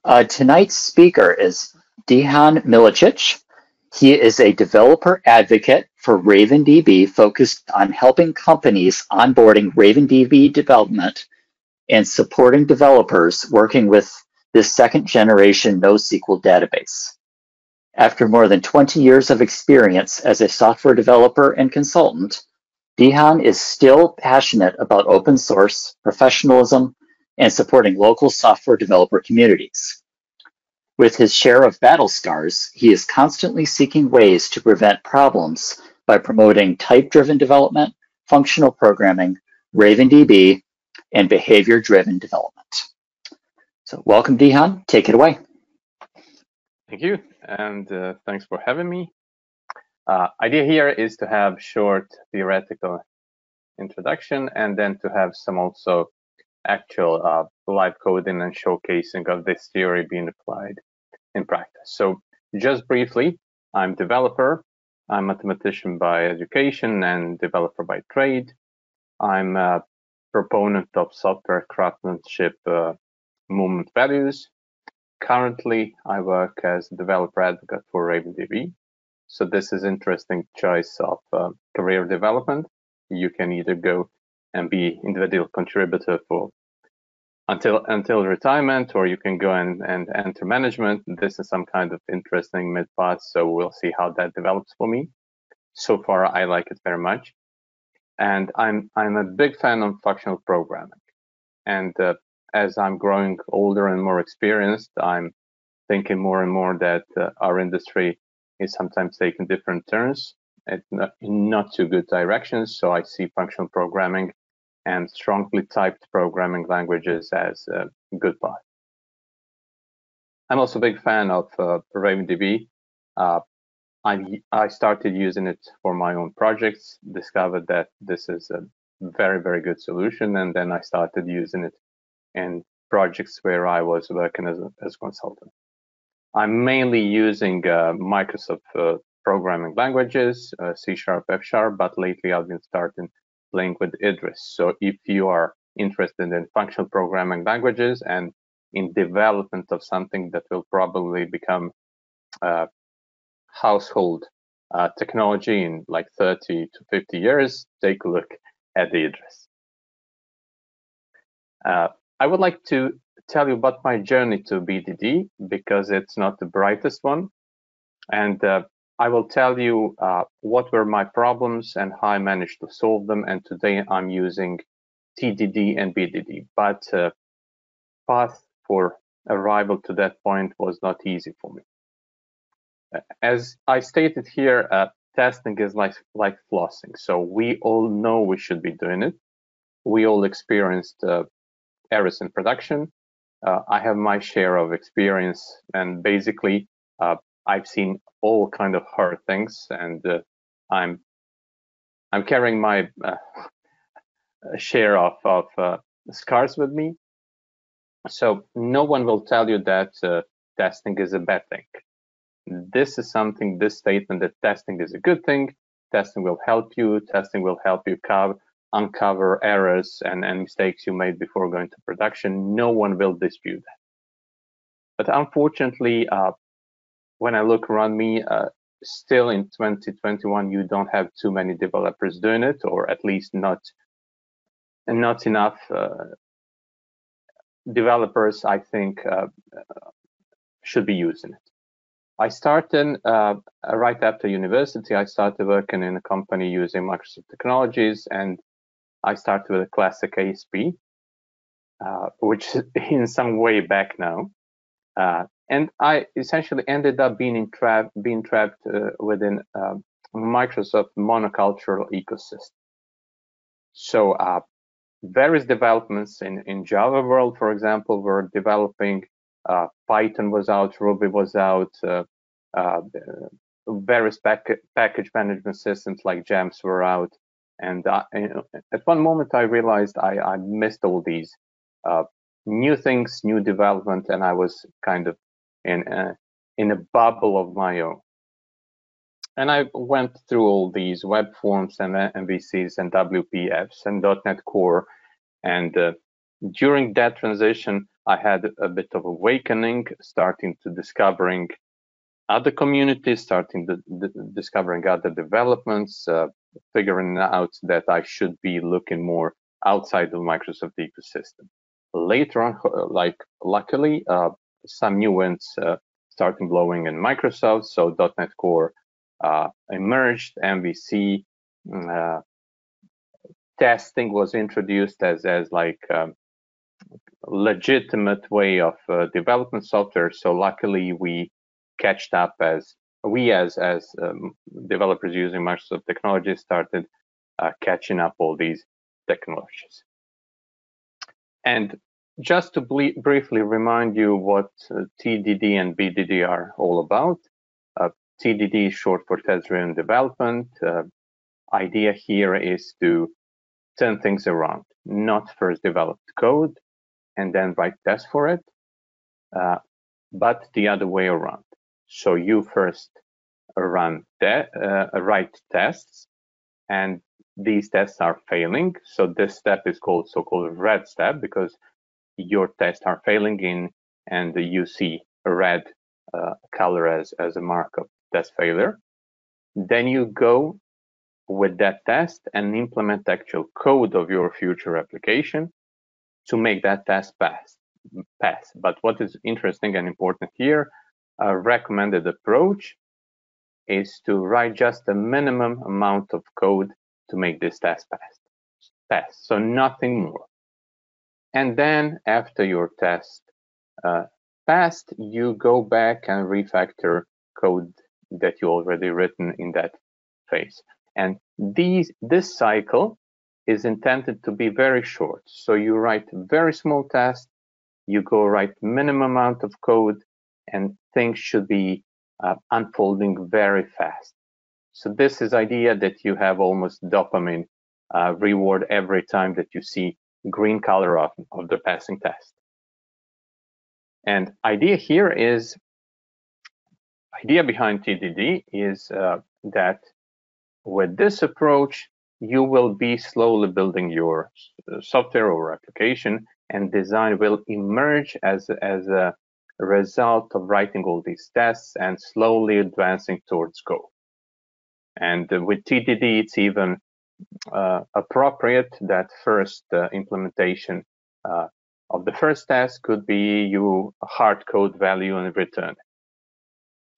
Tonight's speaker is Dejan Milicic. He is a developer advocate for RavenDB focused on helping companies onboarding RavenDB development and supporting developers working with this second-generation NoSQL database. After more than 20 years of experience as a software developer and consultant, Dejan is still passionate about open source, professionalism, and supporting local software developer communities. With his share of battle scars, he is constantly seeking ways to prevent problems by promoting type-driven development, functional programming, RavenDB, and behavior-driven development. So welcome, Dejan. Take it away. Thank you, and thanks for having me. Idea here is to have short theoretical introduction and then to have some also actual live coding and showcasing of this theory being applied in practice. So just briefly, I'm developer, I'm mathematician by education and developer by trade. I'm a proponent of software craftsmanship movement values. Currently, I work as a developer advocate for RavenDB. So this is interesting choice of career development. You can either go and be individual contributor for until retirement, or you can go and enter management. This is some kind of interesting mid path. So we'll see how that develops for me. So far, I like it very much, and I'm a big fan of functional programming. And as I'm growing older and more experienced, I'm thinking more and more that our industry is sometimes taking different turns in not too good directions. So I see functional programming and strongly typed programming languages as a good path. I'm also a big fan of RavenDB. I started using it for my own projects, discovered that this is a very, very good solution, and then I started using it in projects where I was working as a consultant. I'm mainly using Microsoft programming languages, C#, F#, but lately I've been starting playing with Idris. So if you are interested in functional programming languages and in development of something that will probably become household technology in like 30 to 50 years, take a look at the Idris. I would like to tell you about my journey to BDD because it's not the brightest one. And I will tell you what were my problems and how I managed to solve them. And today I'm using TDD and BDD, but path for arrival to that point was not easy for me. As I stated here, testing is like flossing. So we all know we should be doing it. We all experienced errors in production. I have my share of experience, and basically I've seen all kind of hard things, and I'm carrying my share of scars with me. So no one will tell you that testing is a bad thing. This is something, this statement that testing is a good thing, testing will help you uncover errors and mistakes you made before going to production. No one will dispute that. But unfortunately, when I look around me, still in 2021, you don't have too many developers doing it, or at least not enough developers, I think, should be using it. I started right after university. I started working in a company using Microsoft technologies, and I started with a classic ASP, which is in some way back now. And I essentially ended up being trapped within Microsoft monocultural ecosystem. So various developments in Java world, for example, were developing. Python was out, Ruby was out, various package management systems like GEMS were out. And at one moment, I realized I missed all these new things, new development, and I was kind of in a bubble of my own. And I went through all these web forms and MVCs and WPFs and .NET Core. And during that transition, I had a bit of awakening, starting to discovering other communities, starting discovering other developments, figuring out that I should be looking more outside the Microsoft ecosystem. Later on, like luckily, some new winds starting blowing in Microsoft. So .NET Core emerged, MVC testing was introduced as like legitimate way of development software. So luckily, we catched up as developers using Microsoft technologies started catching up all these technologies. And just to briefly remind you what TDD and BDD are all about. TDD is short for test-driven development. Idea here is to turn things around, not first develop code and then write tests for it, but the other way around. So you first write tests, and these tests are failing. So this step is called so-called red step because your tests are failing and you see a red color as a mark of test failure. Then you go with that test and implement actual code of your future application to make that test pass. But what is interesting and important here, a recommended approach is to write just a minimum amount of code to make this test pass. So nothing more. And then after your test passed, you go back and refactor code that you already written in that phase. And this cycle is intended to be very short. So you write very small tests, you go write minimum amount of code, and things should be unfolding very fast. So this is idea that you have almost dopamine reward every time that you see green color of the passing test. And idea behind TDD is that with this approach, you will be slowly building your software or application, and design will emerge as a result of writing all these tests and slowly advancing towards goal. And with TDD, it's even appropriate that first implementation of the first test could be you hard code value and return.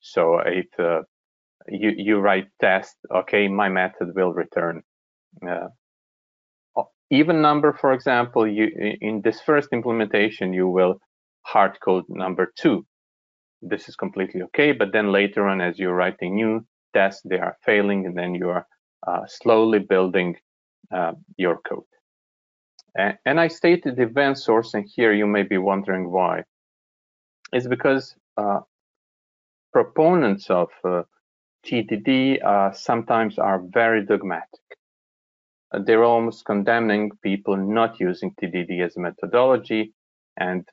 So if you write test, okay, my method will return even number, for example, in this first implementation, you will hard code number 2. This is completely okay, but then later on, as you're writing new tests, they are failing, and then you are slowly building your code. And I stated event sourcing here. You may be wondering why. It's because proponents of TDD sometimes are very dogmatic. They're almost condemning people not using TDD as a methodology, and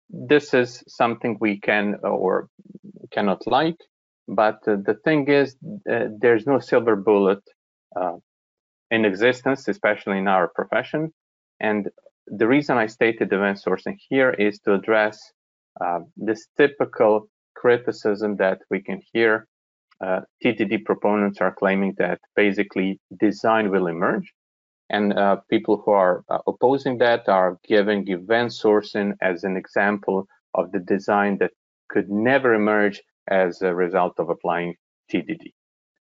this is something we can or cannot like. But the thing is, there's no silver bullet in existence, especially in our profession. And the reason I stated event sourcing here is to address this typical criticism that we can hear. TDD proponents are claiming that basically design will emerge, and people who are opposing that are giving event sourcing as an example of the design that could never emerge as a result of applying TDD.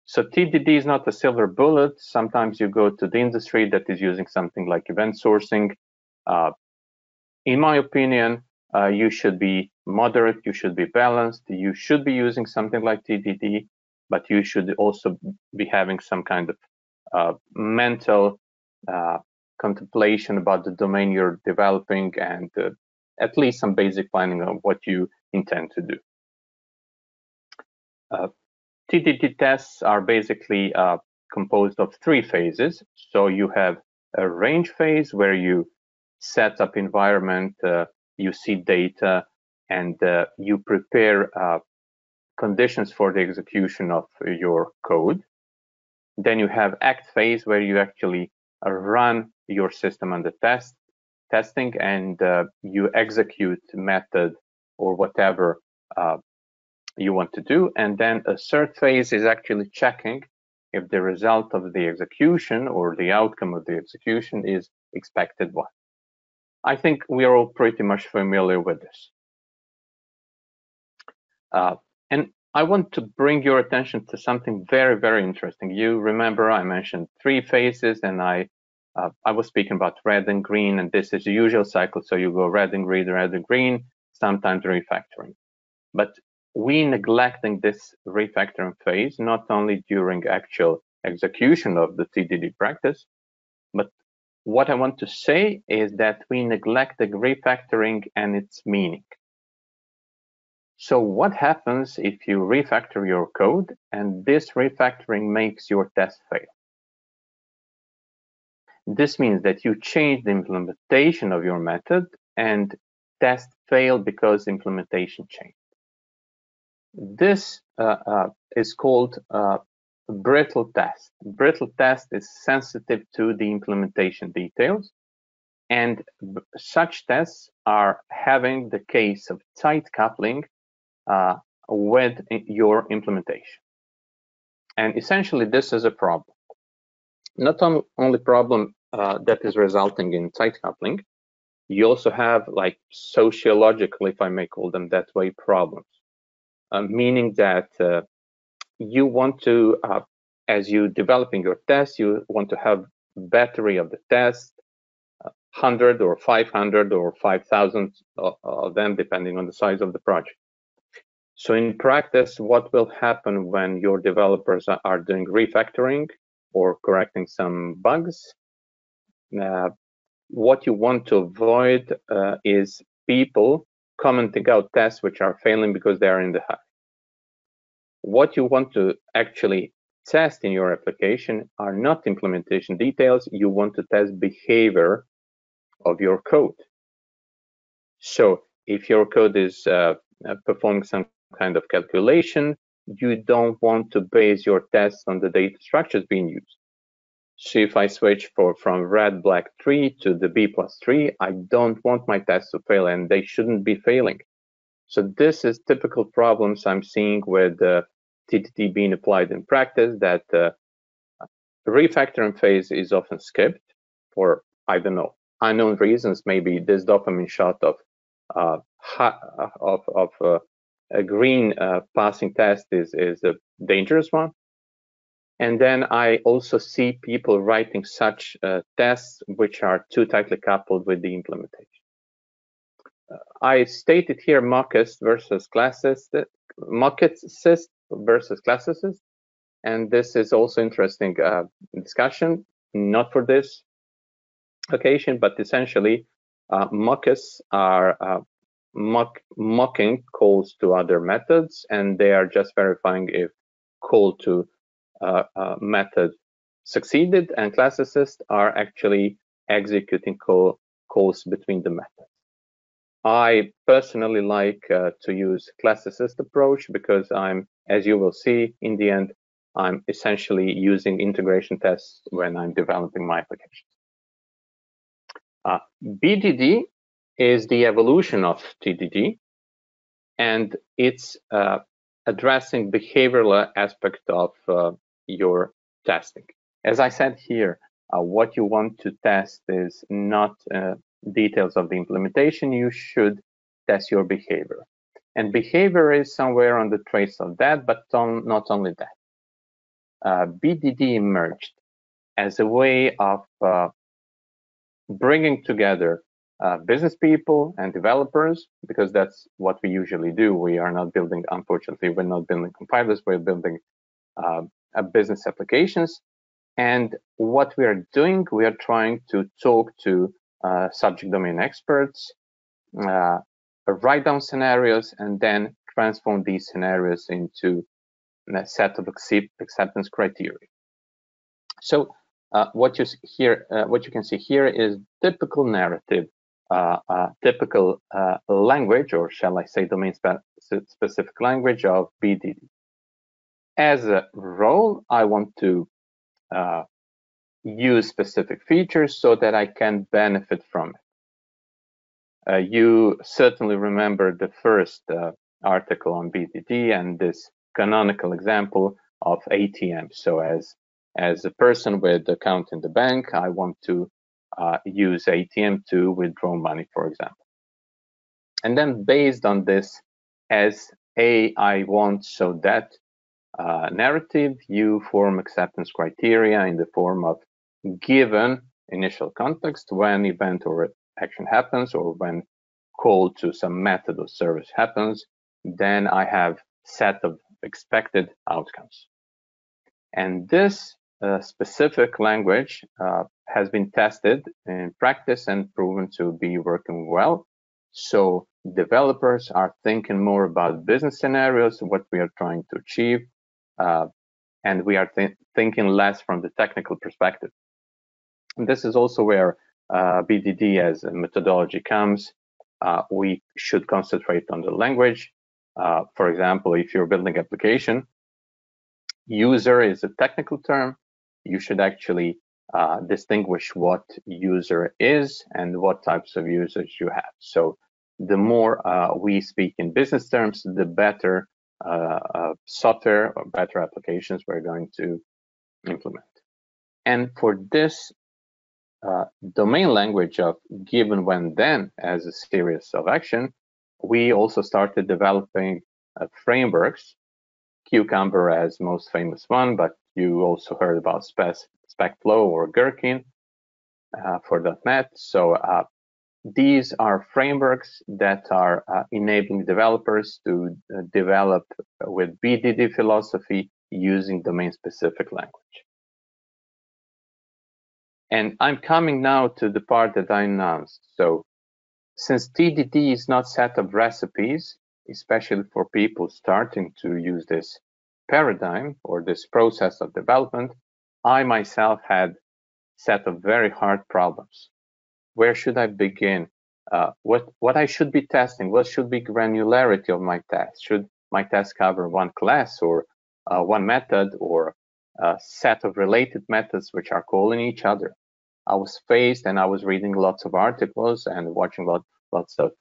So TDD is not a silver bullet. Sometimes you go to the industry that is using something like event sourcing. In my opinion, you should be moderate, you should be balanced, you should be using something like TDD, but you should also be having some kind of mental contemplation about the domain you're developing, and at least some basic planning of what you intend to do. TDD tests are basically composed of 3 phases. So you have a range phase where you set up environment, you see data, and you prepare conditions for the execution of your code. Then you have act phase where you actually run your system under test testing, and you execute method or whatever you want to do. And then a third phase is actually checking if the result of the execution or the outcome of the execution is expected one. I think we are all pretty much familiar with this. And I want to bring your attention to something very, very interesting. You remember I mentioned 3 phases, and I was speaking about red and green, and this is the usual cycle. So you go red and green, sometimes refactoring. But we neglecting this refactoring phase, not only during actual execution of the TDD practice, but what I want to say is that we neglect the refactoring and its meaning. So what happens if you refactor your code and this refactoring makes your test fail? This means that you change the implementation of your method and test failed because implementation changed. This is called brittle test. Brittle test is sensitive to the implementation details, and such tests are having the case of tight coupling with your implementation. And essentially, this is a problem. Not only problem that is resulting in tight coupling, you also have like sociological, if I may call them that way, problems. Meaning that you want to, as you developing your test, you want to have battery of the test, 100 or 500 or 5,000 of them, depending on the size of the project. So in practice, what will happen when your developers are doing refactoring or correcting some bugs? What you want to avoid is people commenting out tests which are failing because they are in the hurry. What you want to actually test in your application are not implementation details. You want to test behavior of your code. So if your code is performing some kind of calculation, you don't want to base your tests on the data structures being used. So if I switch from red, black tree to the B+3, I don't want my tests to fail, and they shouldn't be failing. So this is typical problems I'm seeing with TDD being applied in practice, that the refactoring phase is often skipped for, I don't know, unknown reasons. Maybe this dopamine shot of a green passing test is a dangerous one. And then I also see people writing such tests which are too tightly coupled with the implementation. I stated here mock-assist versus classicist, mock-assist versus classicist, and this is also interesting discussion, not for this occasion, but essentially mock-assists are mocking calls to other methods, and they are just verifying if call to method succeeded, and classicists are actually executing calls between the methods. I personally like to use classicist approach because I'm, as you will see in the end, I'm essentially using integration tests when I'm developing my applications. BDD is the evolution of TDD, and it's addressing behavioral aspect of your testing. As I said here, what you want to test is not details of the implementation. You should test your behavior. And behavior is somewhere on the trace of that, but not only that. BDD emerged as a way of bringing together business people and developers, because that's what we usually do. We are not building, unfortunately, we're not building compilers, we're building business applications. And what we are doing, we are trying to talk to subject domain experts, write down scenarios, and then transform these scenarios into a set of acceptance criteria. So what you can see here is typical narrative, typical language, or shall I say domain-specific language of BDD. As a role, I want to use specific features so that I can benefit from it. You certainly remember the first article on BDD and this canonical example of ATM. So as a person with account in the bank, I want to use ATM to withdraw money, for example. And then based on this, as I want, so that narrative, you form acceptance criteria in the form of given initial context when event or action happens, or when call to some method or service happens, then I have set of expected outcomes. And this specific language has been tested in practice and proven to be working well. So developers are thinking more about business scenarios, what we are trying to achieve, and we are thinking less from the technical perspective. And this is also where BDD as a methodology comes. We should concentrate on the language. For example, if you're building application, user is a technical term. You should actually distinguish what user is and what types of users you have. So the more we speak in business terms, the better software or better applications we're going to implement. And for this domain language of given, when, then as a series of action, we also started developing frameworks, Cucumber as most famous one, but you also heard about SpecFlow or Gherkin for .NET. So these are frameworks that are enabling developers to develop with BDD philosophy using domain-specific language. And I'm coming now to the part that I announced. So since TDD is not a set of recipes, especially for people starting to use this paradigm or this process of development, I myself had a set of very hard problems. Where should I begin? What I should be testing? What should be granularity of my test? Should my test cover one class or one method, or a set of related methods which are calling each other? I was faced, and I was reading lots of articles and watching lots of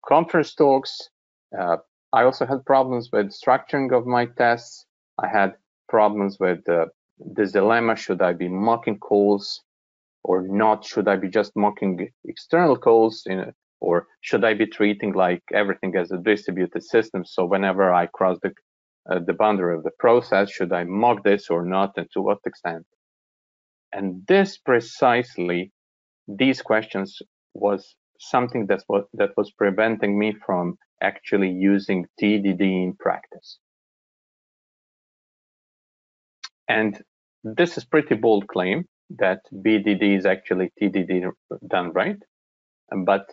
conference talks. I also had problems with structuring of my tests. I had problems with this dilemma: should I be mocking calls or not? Should I be just mocking external calls, or should I be treating like everything as a distributed system? So whenever I cross the boundary of the process, should I mock this or not, and to what extent? And this precisely, these questions was something that was preventing me from actually using TDD in practice. And this is pretty bold claim that BDD is actually TDD done right. But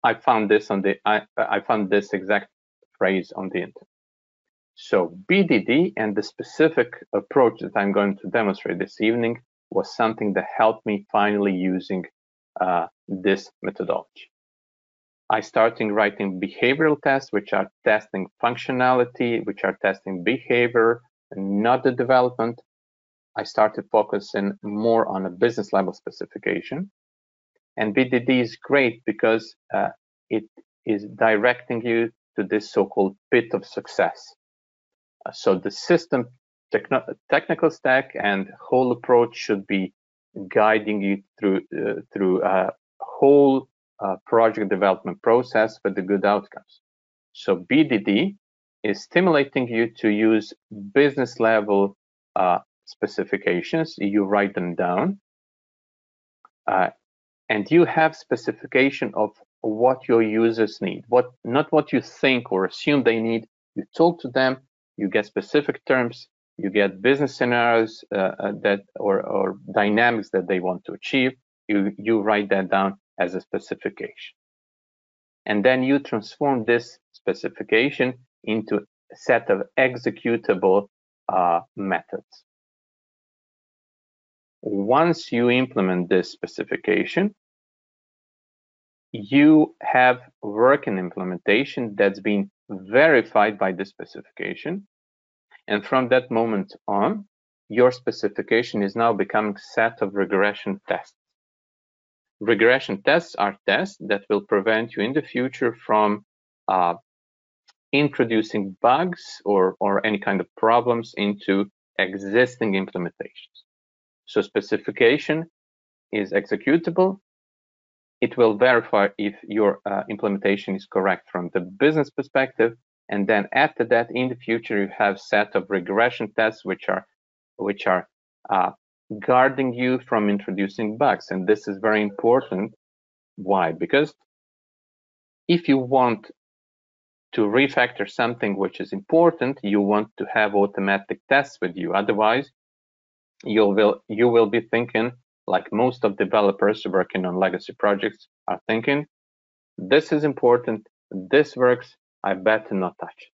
I found this on the I found this exact phrase on the internet. So BDD and the specific approach that I'm going to demonstrate this evening was something that helped me finally using this methodology. I started writing behavioral tests, which are testing functionality, which are testing behavior, not the development. I started focusing more on a business level specification. And BDD is great because it is directing you to this so-called pit of success. So the system technical stack and whole approach should be guiding you through a whole project development process with the good outcomes. So BDD is stimulating you to use business level specifications. You write them down, and you have specification of what your users need, not what you think or assume they need. You talk to them, you get specific terms, you get business scenarios that or dynamics that they want to achieve. You write that down as a specification, and then you transform this specification into a set of executable methods. Once you implement this specification, you have working implementation that's been verified by the specification. And from that moment on, your specification is now becoming a set of regression tests. regression tests are tests that will prevent you in the future from introducing bugs or any kind of problems into existing implementations. So specification is executable. It will verify if your implementation is correct from the business perspective. And then after that, in the future, you have set of regression tests which are guarding you from introducing bugs. And this is very important. Why? Because if you want to refactor something which is important, you want to have automatic tests with you. Otherwise, you will be thinking, like most of developers working on legacy projects are thinking, this is important, this works, I better not touch it.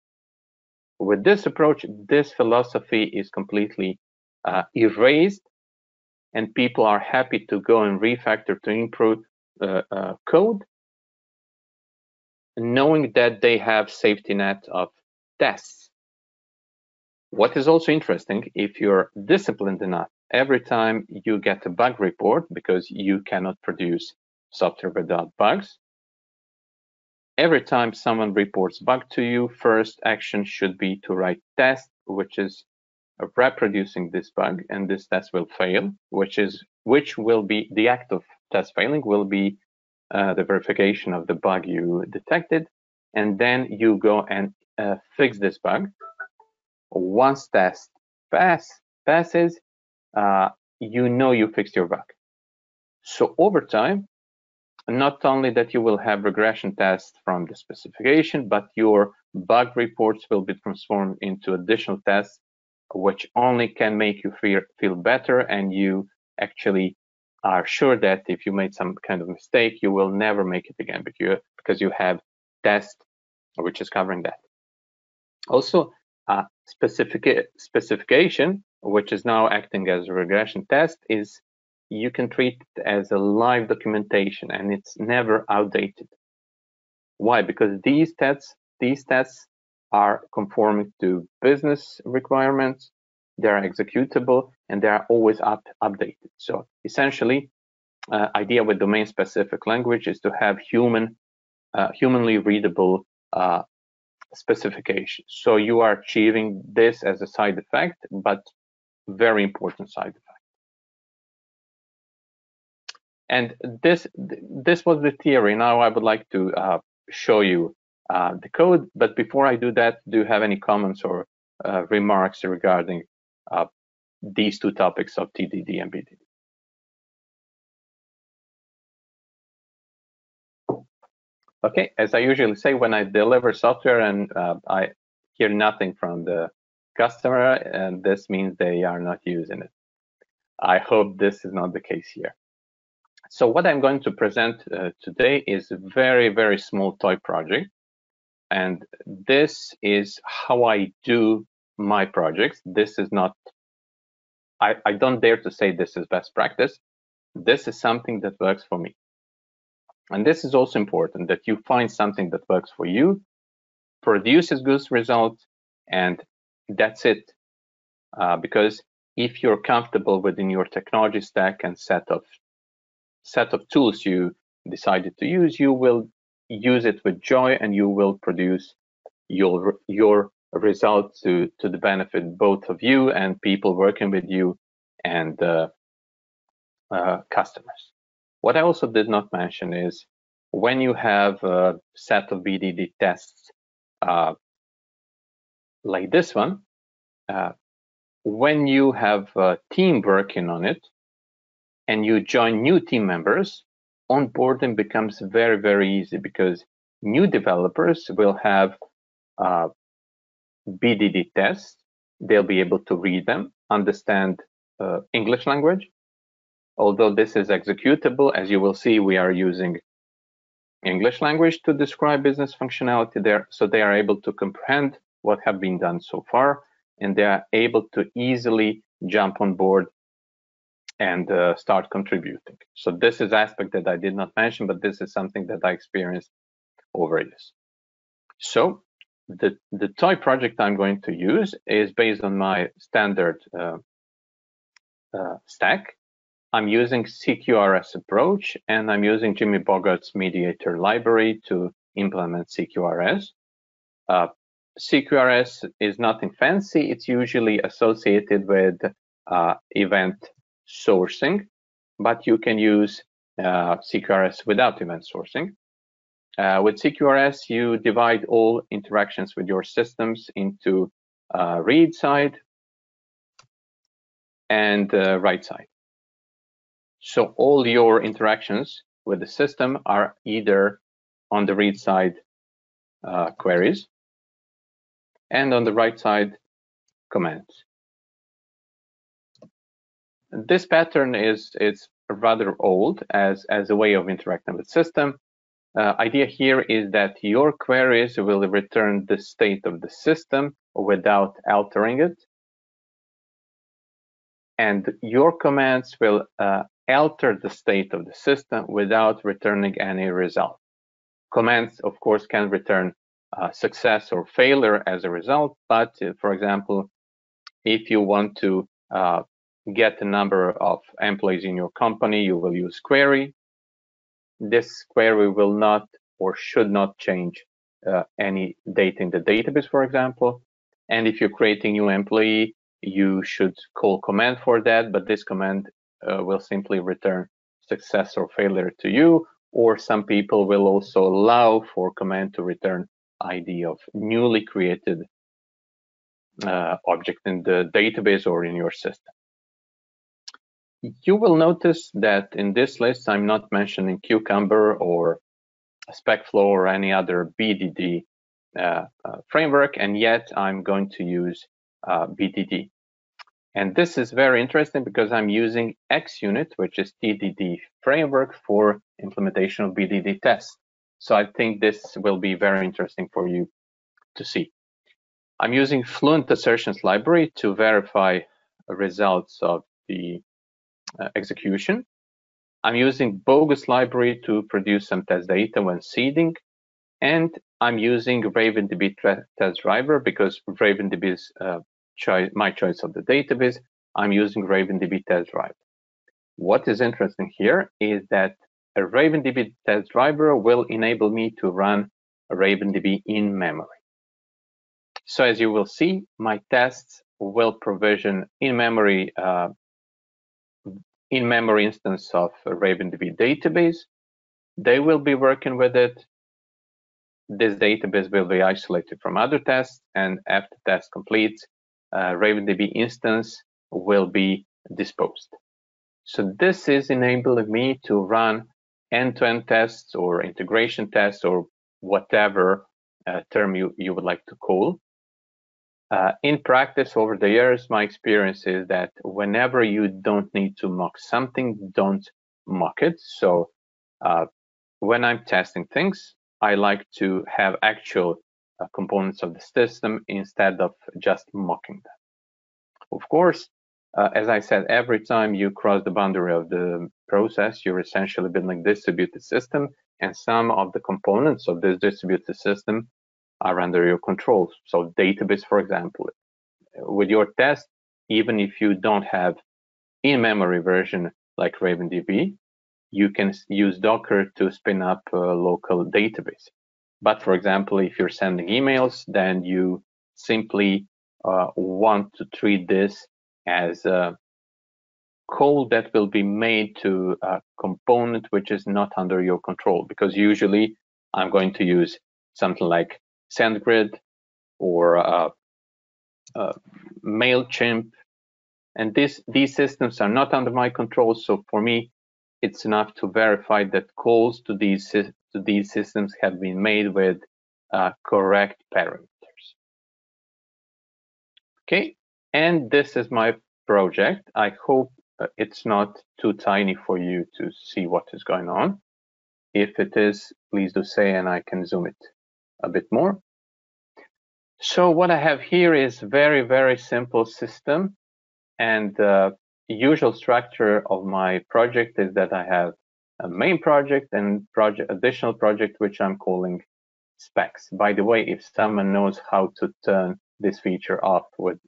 With this approach, this philosophy is completely erased, and people are happy to go and refactor to improve code, knowing that they have safety net of tests. What is also interesting, if you're disciplined enough, every time you get a bug report, because you cannot produce software without bugs, every time someone reports bug to you, first action should be to write test, which is reproducing this bug, and this test will fail, which will be the act of test failing will be the verification of the bug you detected, and then you go and fix this bug. Once test passes, you know you fixed your bug. So over time, not only that you will have regression tests from the specification, but your bug reports will be transformed into additional tests, which only can make you feel better, and you actually are sure that if you made some kind of mistake, you will never make it again because you have test which is covering that. Also, specification, which is now acting as a regression test, is you can treat it as a live documentation, and it's never outdated. Why? Because these tests are conforming to business requirements, they are executable, and they are always updated. So essentially, idea with domain-specific language is to have humanly readable specification. So you are achieving this as a side effect, but very important side effect. And this was the theory. Now I would like to show you the code. But before I do that, do you have any comments or remarks regarding these two topics of TDD and BDD? Okay, as I usually say, when I deliver software and I hear nothing from the customer, and this means they are not using it. I hope this is not the case here. So what I'm going to present today is a very, very small toy project. And this is how I do my projects. This is not, I don't dare to say this is best practice. This is something that works for me. And this is also important, that you find something that works for you, produces good results, and that's it. Because if you're comfortable within your technology stack and set of tools you decided to use, you will use it with joy, and you will produce your results to the benefit both of you and people working with you and customers. What I also did not mention is when you have a set of BDD tests like this one, when you have a team working on it and you join new team members, onboarding becomes very, very easy because new developers will have BDD tests. They'll be able to read them, understand English language. Although this is executable, as you will see, we are using English language to describe business functionality there. So they are able to comprehend what have been done so far, and they are able to easily jump on board and start contributing. So this is aspect that I did not mention, but this is something that I experienced over years. So the toy project I'm going to use is based on my standard stack. I'm using CQRS approach, and I'm using Jimmy Bogart's mediator library to implement CQRS. CQRS is nothing fancy. It's usually associated with event sourcing, but you can use CQRS without event sourcing. With CQRS, you divide all interactions with your systems into read side and write side. So all your interactions with the system are either on the read side queries and on the write side commands. This pattern is rather old as a way of interacting with system. Idea here is that your queries will return the state of the system without altering it, and your commands will alter the state of the system without returning any result. Commands, of course, can return success or failure as a result, but for example, if you want to get the number of employees in your company, you will use query. This query will not or should not change any data in the database, for example. And if you're creating a new employee, you should call command for that, but this command will simply return success or failure to you, or some people will also allow for command to return ID of newly created object in the database or in your system. You will notice that in this list, I'm not mentioning Cucumber or SpecFlow or any other BDD framework, and yet I'm going to use BDD. And this is very interesting because I'm using XUnit, which is TDD framework for implementation of BDD tests. So I think this will be very interesting for you to see. I'm using Fluent Assertions library to verify results of the execution. I'm using Bogus library to produce some test data when seeding. And I'm using RavenDB test driver because RavenDB is my choice of the database. I'm using RavenDB test driver. What is interesting here is that a RavenDB test driver will enable me to run RavenDB in memory. So as you will see, my tests will provision in-memory instance of a RavenDB database. They will be working with it. This database will be isolated from other tests, and after test completes, RavenDB instance will be disposed. So this is enabling me to run end-to-end tests or integration tests or whatever term you would like to call. In practice, over the years, my experience is that whenever you don't need to mock something, don't mock it. So when I'm testing things, I like to have actual components of the system instead of just mocking them. Of course, as I said, every time you cross the boundary of the process, you're essentially building a distributed system, and some of the components of this distributed system are under your control. So database, for example, with your test, even if you don't have in-memory version like RavenDB, you can use Docker to spin up a local database. But for example, if you're sending emails, then you simply want to treat this as a call that will be made to a component which is not under your control, because usually I'm going to use something like SendGrid or MailChimp, and these systems are not under my control. So for me, it's enough to verify that calls to these systems have been made with correct parameters. Okay, and this is my project. I hope it's not too tiny for you to see what is going on. If it is, please do say, and I can zoom it a bit more. So what I have here is very, very simple system. And the usual structure of my project is that I have a main project and additional project, which I'm calling specs. By the way, if someone knows how to turn this feature off with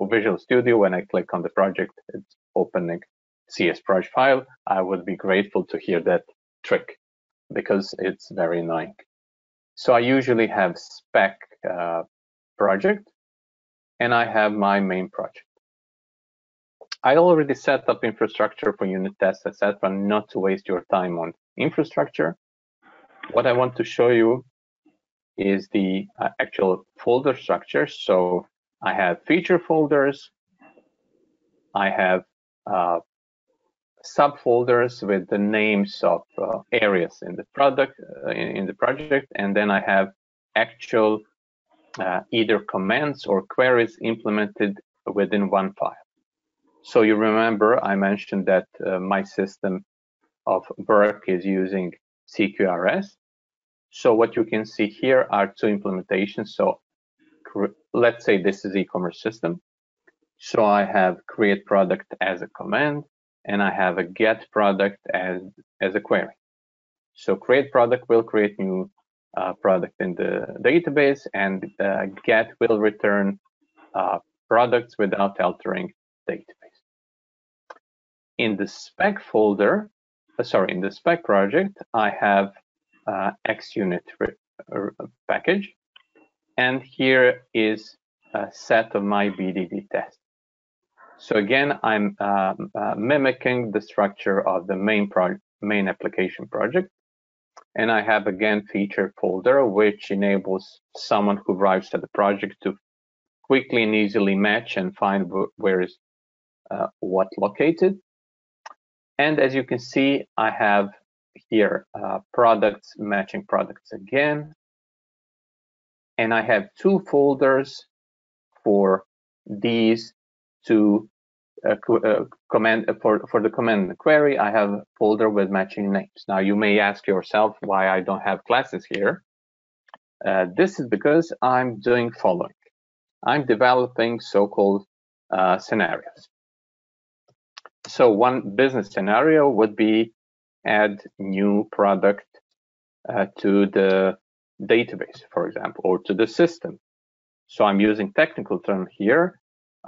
Visual Studio, when I click on the project, it's opening CS project file, I would be grateful to hear that trick because it's very annoying. So I usually have spec project and I have my main project. I already set up infrastructure for unit tests, etc., not to waste your time on infrastructure. What I want to show you is the actual folder structure. So I have feature folders, I have subfolders with the names of areas in the product in the project, and then I have actual either commands or queries implemented within one file. So you remember I mentioned that my system of work is using CQRS. So what you can see here are two implementations. So let's say this is e-commerce system. So I have create product as a command, and I have a get product as a query. So create product will create new product in the database, and get will return products without altering database. In the spec folder, in the spec project, I have XUnit package, and here is a set of my BDD tests. So again, I'm mimicking the structure of the main application project, and I have again feature folder, which enables someone who arrives at the project to quickly and easily match and find where is what located. And as you can see, I have here products matching products again, and I have two folders for these two command for the command and the query. I have a folder with matching names. Now you may ask yourself why I don't have classes here. This is because I'm doing following. I'm developing so-called scenarios. So one business scenario would be add new product to the database, for example, or to the system. So I'm using technical term here.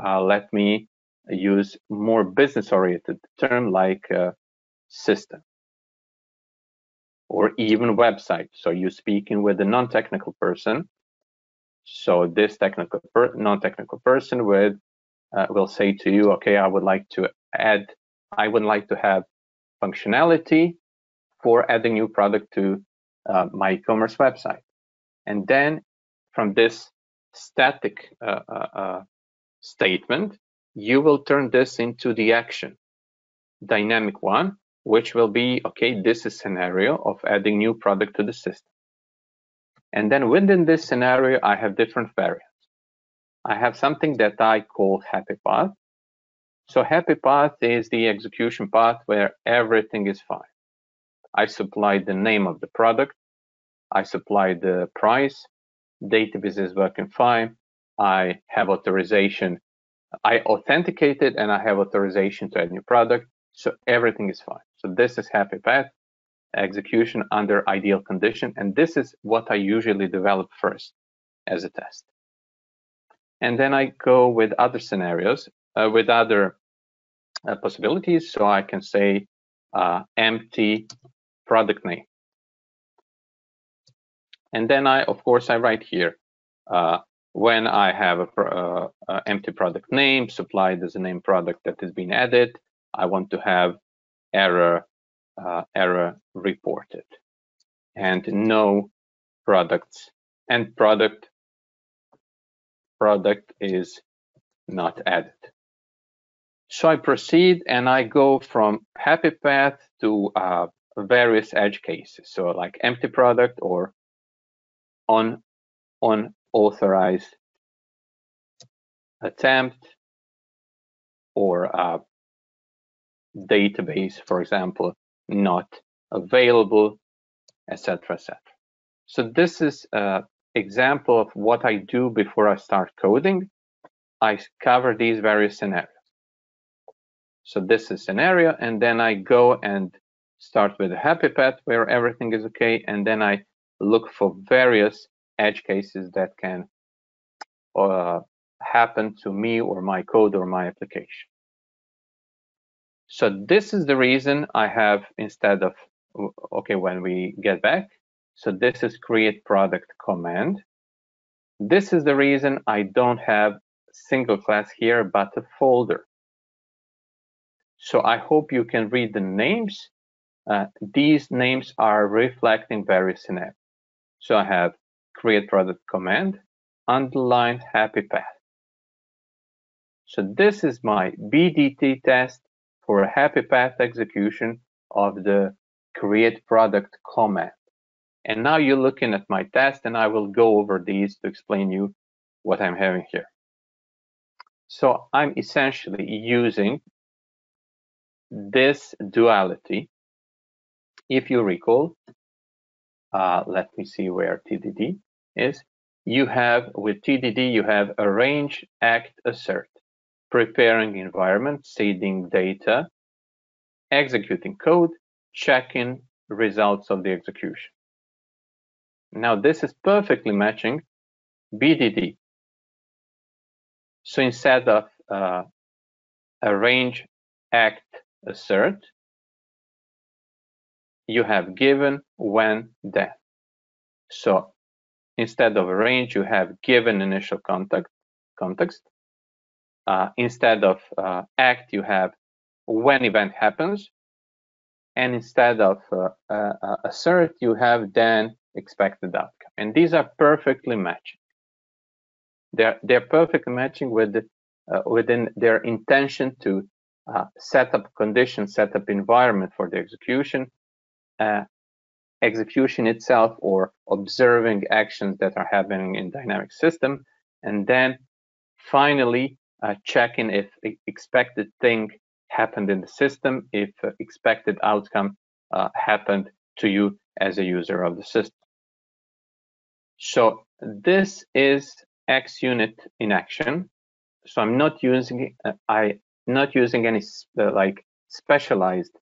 Let me use more business-oriented term like system or even website. So you're speaking with a non-technical person. So this non-technical person will say to you, okay, I would like to have functionality for adding new product to my e-commerce website. And then from this static statement, you will turn this into the action, dynamic one, which will be, okay, this is scenario of adding new product to the system. And then within this scenario, I have different variants. I have something that I call happy path. So happy path is the execution path where everything is fine. I supply the name of the product. I supply the price. Database is working fine. I have authorization. I authenticated and I have authorization to add new product. So everything is fine. So this is happy path, execution under ideal condition. And this is what I usually develop first as a test. And then I go with other scenarios, with other possibilities. So I can say empty product name. And then of course, I write here, when I have a empty product name supplied as a name product that is being added, I want to have error reported and no products, and product is not added. So I proceed and I go from happy path to various edge cases. So like empty product or unauthorized attempt or database, for example, not available, etc., etc. So this is an example of what I do before I start coding. I cover these various scenarios. So this is scenario, and then I go and start with a happy path where everything is okay, and then I look for various edge cases that can happen to me or my code or my application. So this is the reason I have, instead of, okay, when we get back, so this is create product command. This is the reason I don't have single class here, but a folder. So I hope you can read the names. These names are reflecting various scenarios. So I have create product command, underlined happy path. So this is my BDT test for a happy path execution of the create product command. And now you're looking at my test, and I will go over these to explain you what I'm having here. So I'm essentially using this duality. If you recall, let me see where TDD is. You have, with TDD, you have arrange, act, assert, preparing environment, seeding data, executing code, checking results of the execution. Now this is perfectly matching BDD. So instead of arrange, act, assert, you have given, when, then. So instead of arrange, you have given initial context. Instead of act, you have when event happens. And instead of assert, you have then expected outcome. And these are perfectly matching. They're perfectly matching with within their intention to set up conditions, set up environment for the execution itself, or observing actions that are happening in dynamic system, and then finally checking if expected thing happened in the system, if expected outcome happened to you as a user of the system. So this is XUnit in action. So I'm not using any like specialized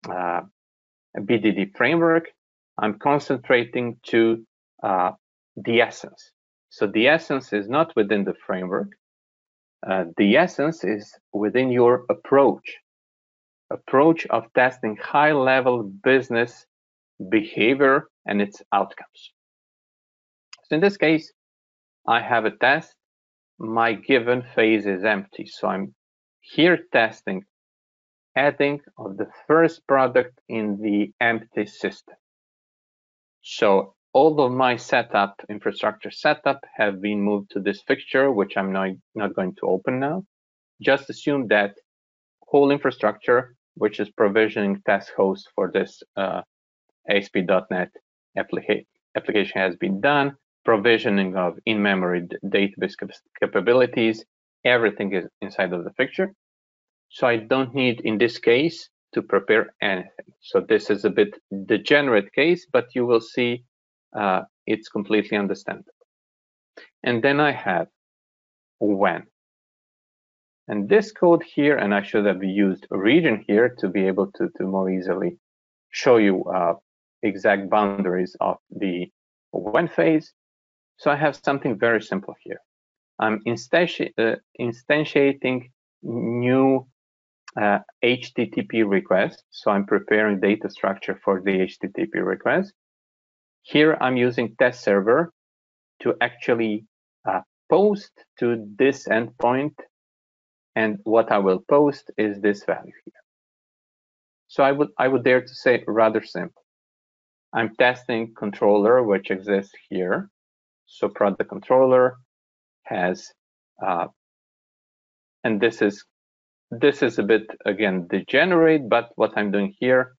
BDD framework. I'm concentrating to the essence. So the essence is not within the framework. The essence is within your approach of testing high-level business behavior and its outcomes. So in this case, I have a test. My given phase is empty. So I'm here testing adding of the first product in the empty system. So all of my infrastructure setup have been moved to this fixture, which I'm not going to open now. Just assume that whole infrastructure, which is provisioning test host for this ASP.NET application, has been done. Provisioning of in-memory database capabilities, everything is inside of the fixture. So I don't need, in this case, to prepare anything. So this is a bit degenerate case, but you will see it's completely understandable. And then I have when. And this code here, and I should have used region here to be able to more easily show you exact boundaries of the when phase. So I have something very simple here. I'm instantiating new HTTP request. So I'm preparing data structure for the HTTP request. Here I'm using test server to actually post to this endpoint. And what I will post is this value here. So I would dare to say rather simple. I'm testing controller, which exists here. So product controller has, and this is a bit, again, degenerate, but what I'm doing here,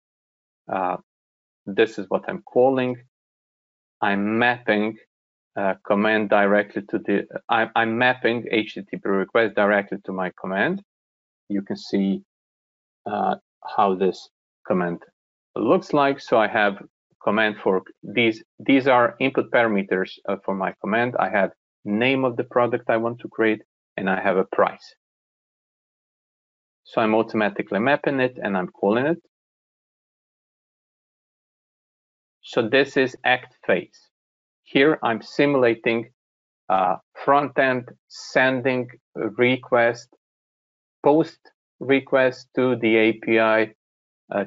this is what I'm calling. I'm mapping command directly to the, I'm mapping HTTP request directly to my command. You can see how this command looks like. So I have command for these are input parameters for my command. I have name of the product I want to create, and I have a price. So I'm automatically mapping it, and I'm calling it. So this is act phase. Here I'm simulating front end sending request, post request to the API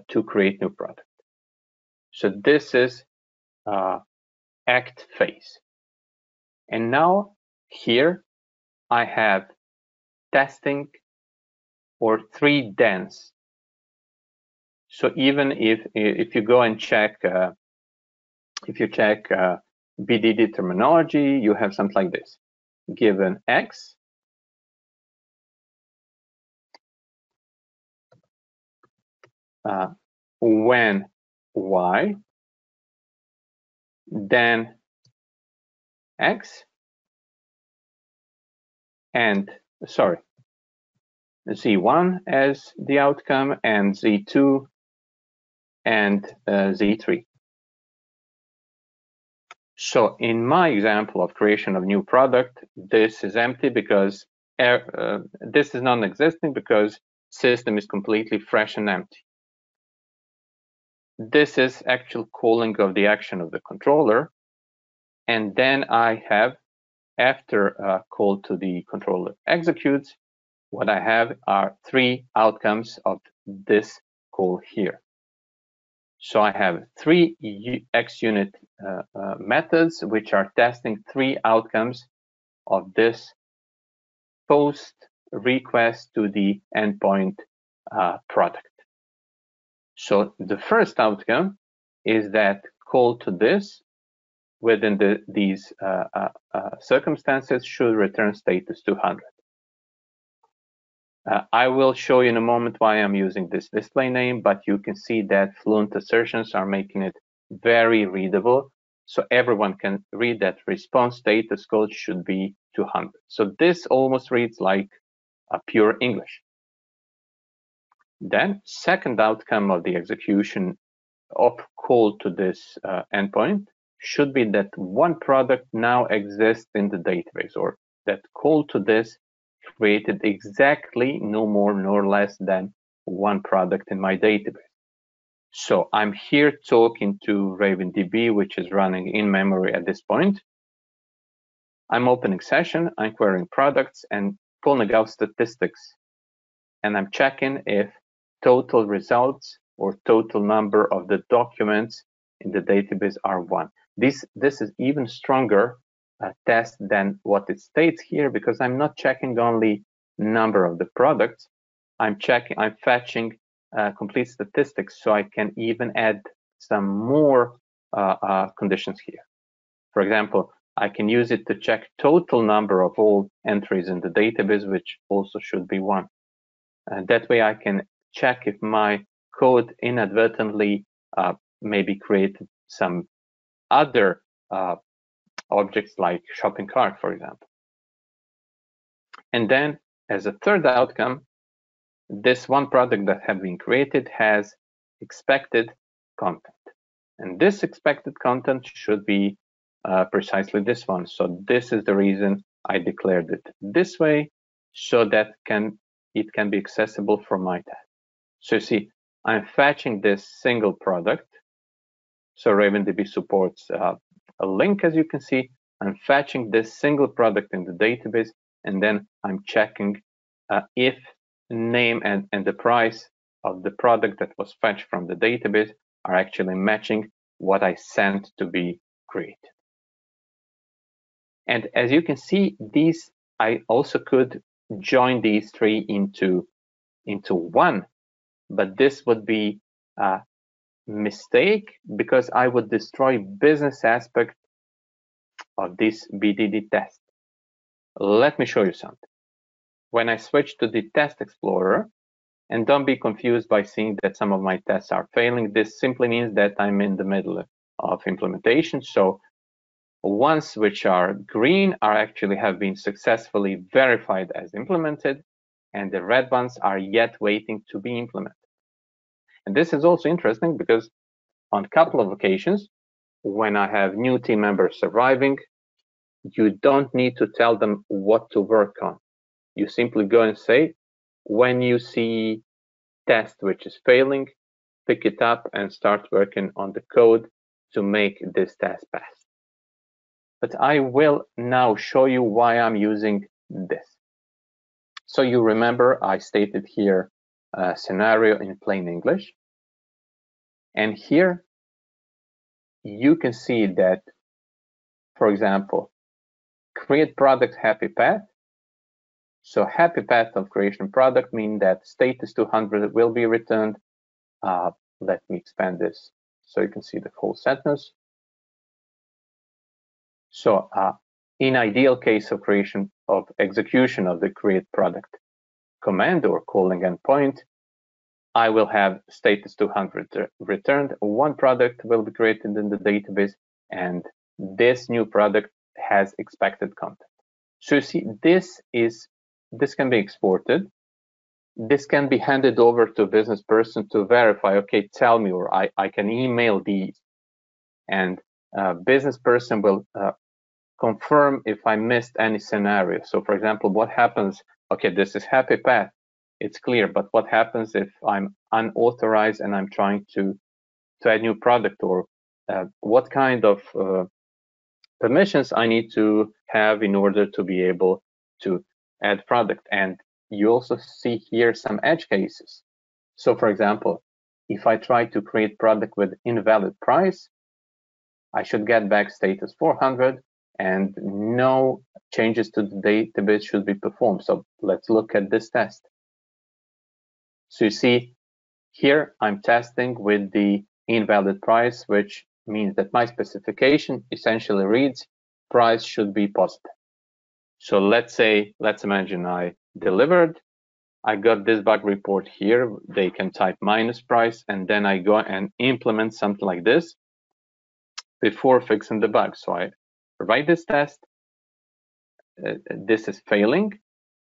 to create new product. So this is act phase. And now here I have testing or 3 dens. So even if you go and check, if you check BDD terminology, you have something like this: given X, when Y, then X, and sorry, Z1 as the outcome, and Z2 and Z3. So in my example of creation of new product, this is empty because this is non-existent because system is completely fresh and empty. This is actual calling of the action of the controller. And then I have, after a call to the controller executes, what I have are 3 outcomes of this call here. So I have 3 XUnit methods which are testing 3 outcomes of this post request to the endpoint product. So the first outcome is that call to this within these circumstances should return status 200. I will show you in a moment why I'm using this display name, but you can see that fluent assertions are making it very readable. So everyone can read that response status code should be 200. So this almost reads like a pure English. Then second outcome of the execution of call to this endpoint should be that one product now exists in the database, or that call to this created exactly no more nor less than one product in my database. So I'm here talking to RavenDB, which is running in memory at this point. I'm opening session, I'm querying products and pulling out statistics. And I'm checking if total results or total number of the documents in the database are 1. This is even stronger test than what it states here, because I'm not checking only number of the products. I'm fetching complete statistics, so I can even add some more conditions here. For example, I can use it to check total number of all entries in the database, which also should be 1. That way I can check if my code inadvertently maybe created some other objects like shopping cart, for example. And then as a third outcome, this one product that had been created has expected content. And this expected content should be precisely this one. So this is the reason I declared it this way, so that it can be accessible from my tab. So you see, I'm fetching this single product. So RavenDB supports a link, as you can see. I'm fetching this single product in the database, and then I'm checking if name and the price of the product that was fetched from the database are actually matching what I sent to be created. And as you can see, these I also could join these 3 into one, but this would be a mistake because I would destroy business aspect of this BDD test. Let me show you something. When I switch to the Test Explorer, and don't be confused by seeing that some of my tests are failing, this simply means that I'm in the middle of implementation. So ones which are green are actually have been successfully verified as implemented, and the red ones are yet waiting to be implemented. And this is also interesting because on a couple of occasions, when I have new team members arriving, you don't need to tell them what to work on. You simply go and say, when you see test which is failing, pick it up and start working on the code to make this test pass. But I will now show you why I'm using this. So you remember I stated here scenario in plain English. And here you can see that, for example, create product happy path. So happy path of creation product means that status 200 will be returned. Let me expand this so you can see the whole sentence. So in ideal case of creation of execution of the create product command or calling endpoint, I will have status 200 returned. One product will be created in the database, and this new product has expected content. So you see, this can be exported. This can be handed over to a business person to verify, okay, tell me, or I can email these. And business person will confirm if I missed any scenario. So for example, what happens, okay, this is happy path, it's clear, but what happens if I'm unauthorized and I'm trying to add new product, or what kind of permissions I need to have in order to be able to add product. And you also see here some edge cases. So for example, if I try to create product with invalid price, I should get back status 400 and no changes to the database should be performed. So let's look at this test. So you see here I'm testing with the invalid price, which means that my specification essentially reads price should be positive. So let's imagine I delivered, I got this bug report here, they can type minus price, and then I go and implement something like this before fixing the bug. So I write this test, this is failing,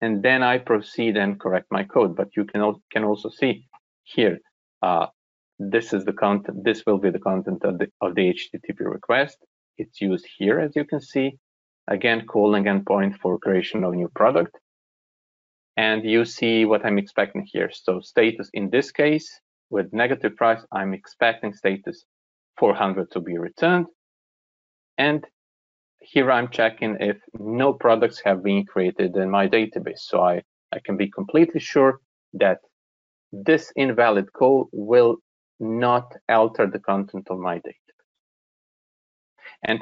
and then I proceed and correct my code. But you can also see here, this is the content. This will be the content of the HTTP request. It's used here, as you can see. Again, calling endpoint for creation of new product. And you see what I'm expecting here. So status in this case, with negative price, I'm expecting status 400 to be returned. And here I'm checking if no products have been created in my database. So I can be completely sure that this invalid code will not alter the content of my database. And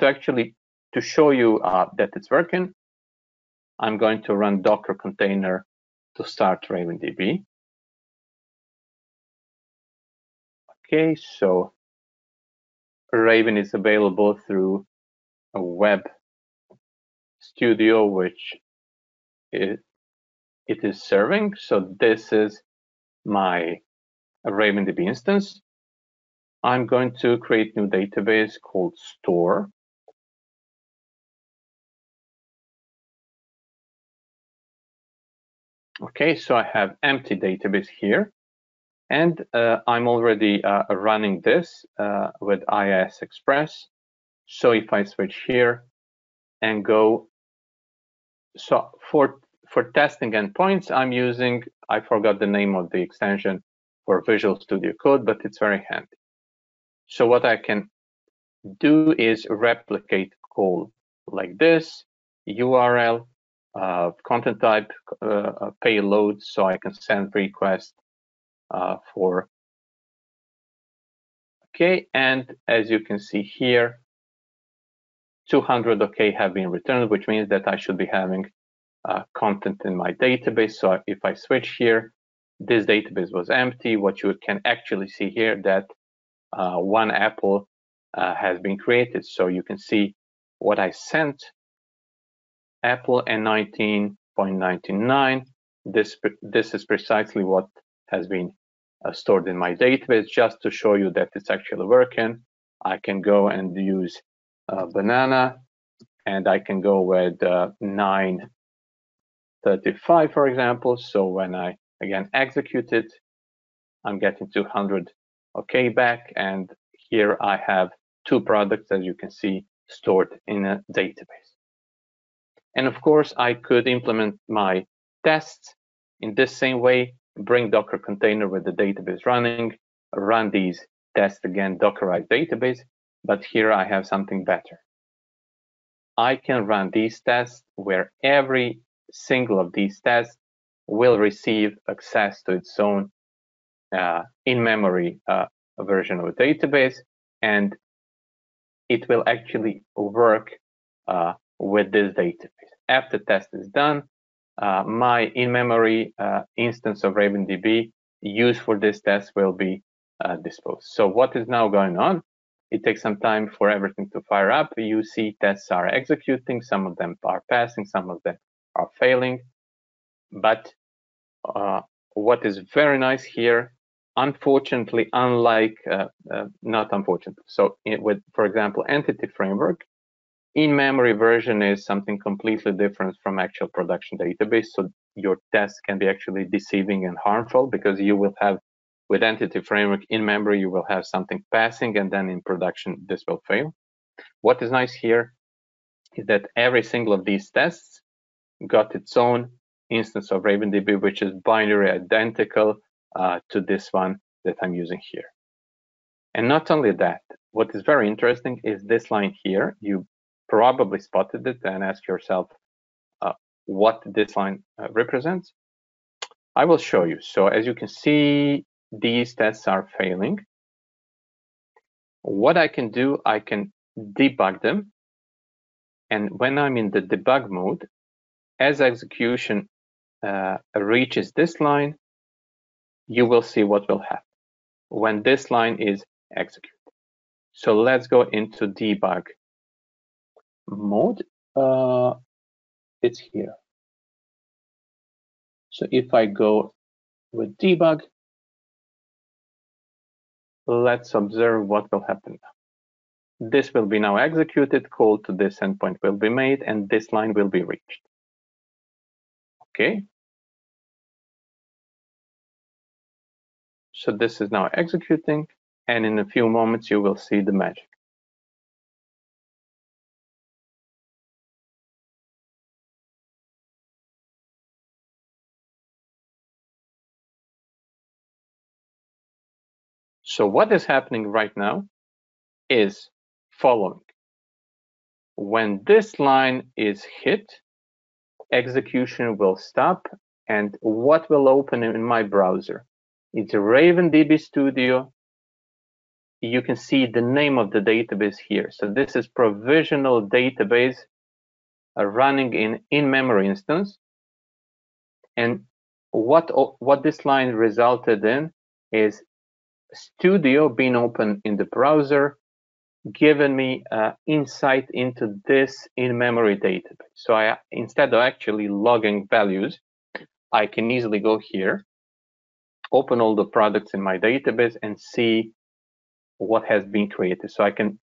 to show you that it's working, I'm going to run Docker container to start RavenDB. Okay, so Raven is available through a web studio, which it is serving. So this is my RavenDB instance. I'm going to create new database called store. Okay, so I have empty database here, and I'm already running this with IIS Express. So if I switch here and go, so for testing endpoints, I'm using, I forgot the name of the extension for Visual Studio Code, but it's very handy. So what I can do is replicate call like this, URL, content type, payload, so I can send request for. Okay, and as you can see here, 200 OK have been returned, which means that I should be having content in my database. So if I switch here, this database was empty. What you can actually see here that one apple has been created. So you can see what I sent, apple and 19.99. This is precisely what has been stored in my database. Just to show you that it's actually working, I can go and use banana, and I can go with 935, for example. So when I again execute it, I'm getting 200 OK back, and here I have two products, as you can see, stored in a database. And of course, I could implement my tests in this same way, bring Docker container with the database running, run these tests again, Dockerized database, but here I have something better. I can run these tests where every single of these tests will receive access to its own in-memory version of a database, and it will actually work with this database. After test is done, my in-memory instance of RavenDB used for this test will be disposed. So what is now going on? It takes some time for everything to fire up. You see tests are executing, some of them are passing, some of them are failing. But what is very nice here, unfortunately, unlike, not unfortunately, so with, for example, Entity Framework, in-memory version is something completely different from actual production database. So your tests can be actually deceiving and harmful, because you will have, with Entity Framework in memory, you will have something passing, and then in production, this will fail. What is nice here is that every single of these tests got its own instance of RavenDB, which is binary identical to this one that I'm using here. And not only that, what is very interesting is this line here. You probably spotted it and ask yourself what this line represents. I will show you. So as you can see, these tests are failing. What I can do, I can debug them. And when I'm in the debug mode, as execution reaches this line, you will see what will happen when this line is executed. So let's go into debug mode. It's here. So if I go with debug, let's observe what will happen now. This will be now executed, call to this endpoint will be made, and this line will be reached. Okay. So this is now executing, and in a few moments you will see the magic. So what is happening right now is following. When this line is hit, execution will stop, and what will open in my browser? It's a RavenDB Studio. You can see the name of the database here. So this is provisional database running in memory instance. And what this line resulted in is Studio being open in the browser, given me insight into this in-memory database. So instead of actually logging values, I can easily go here, open all the products in my database, and see what has been created. So I can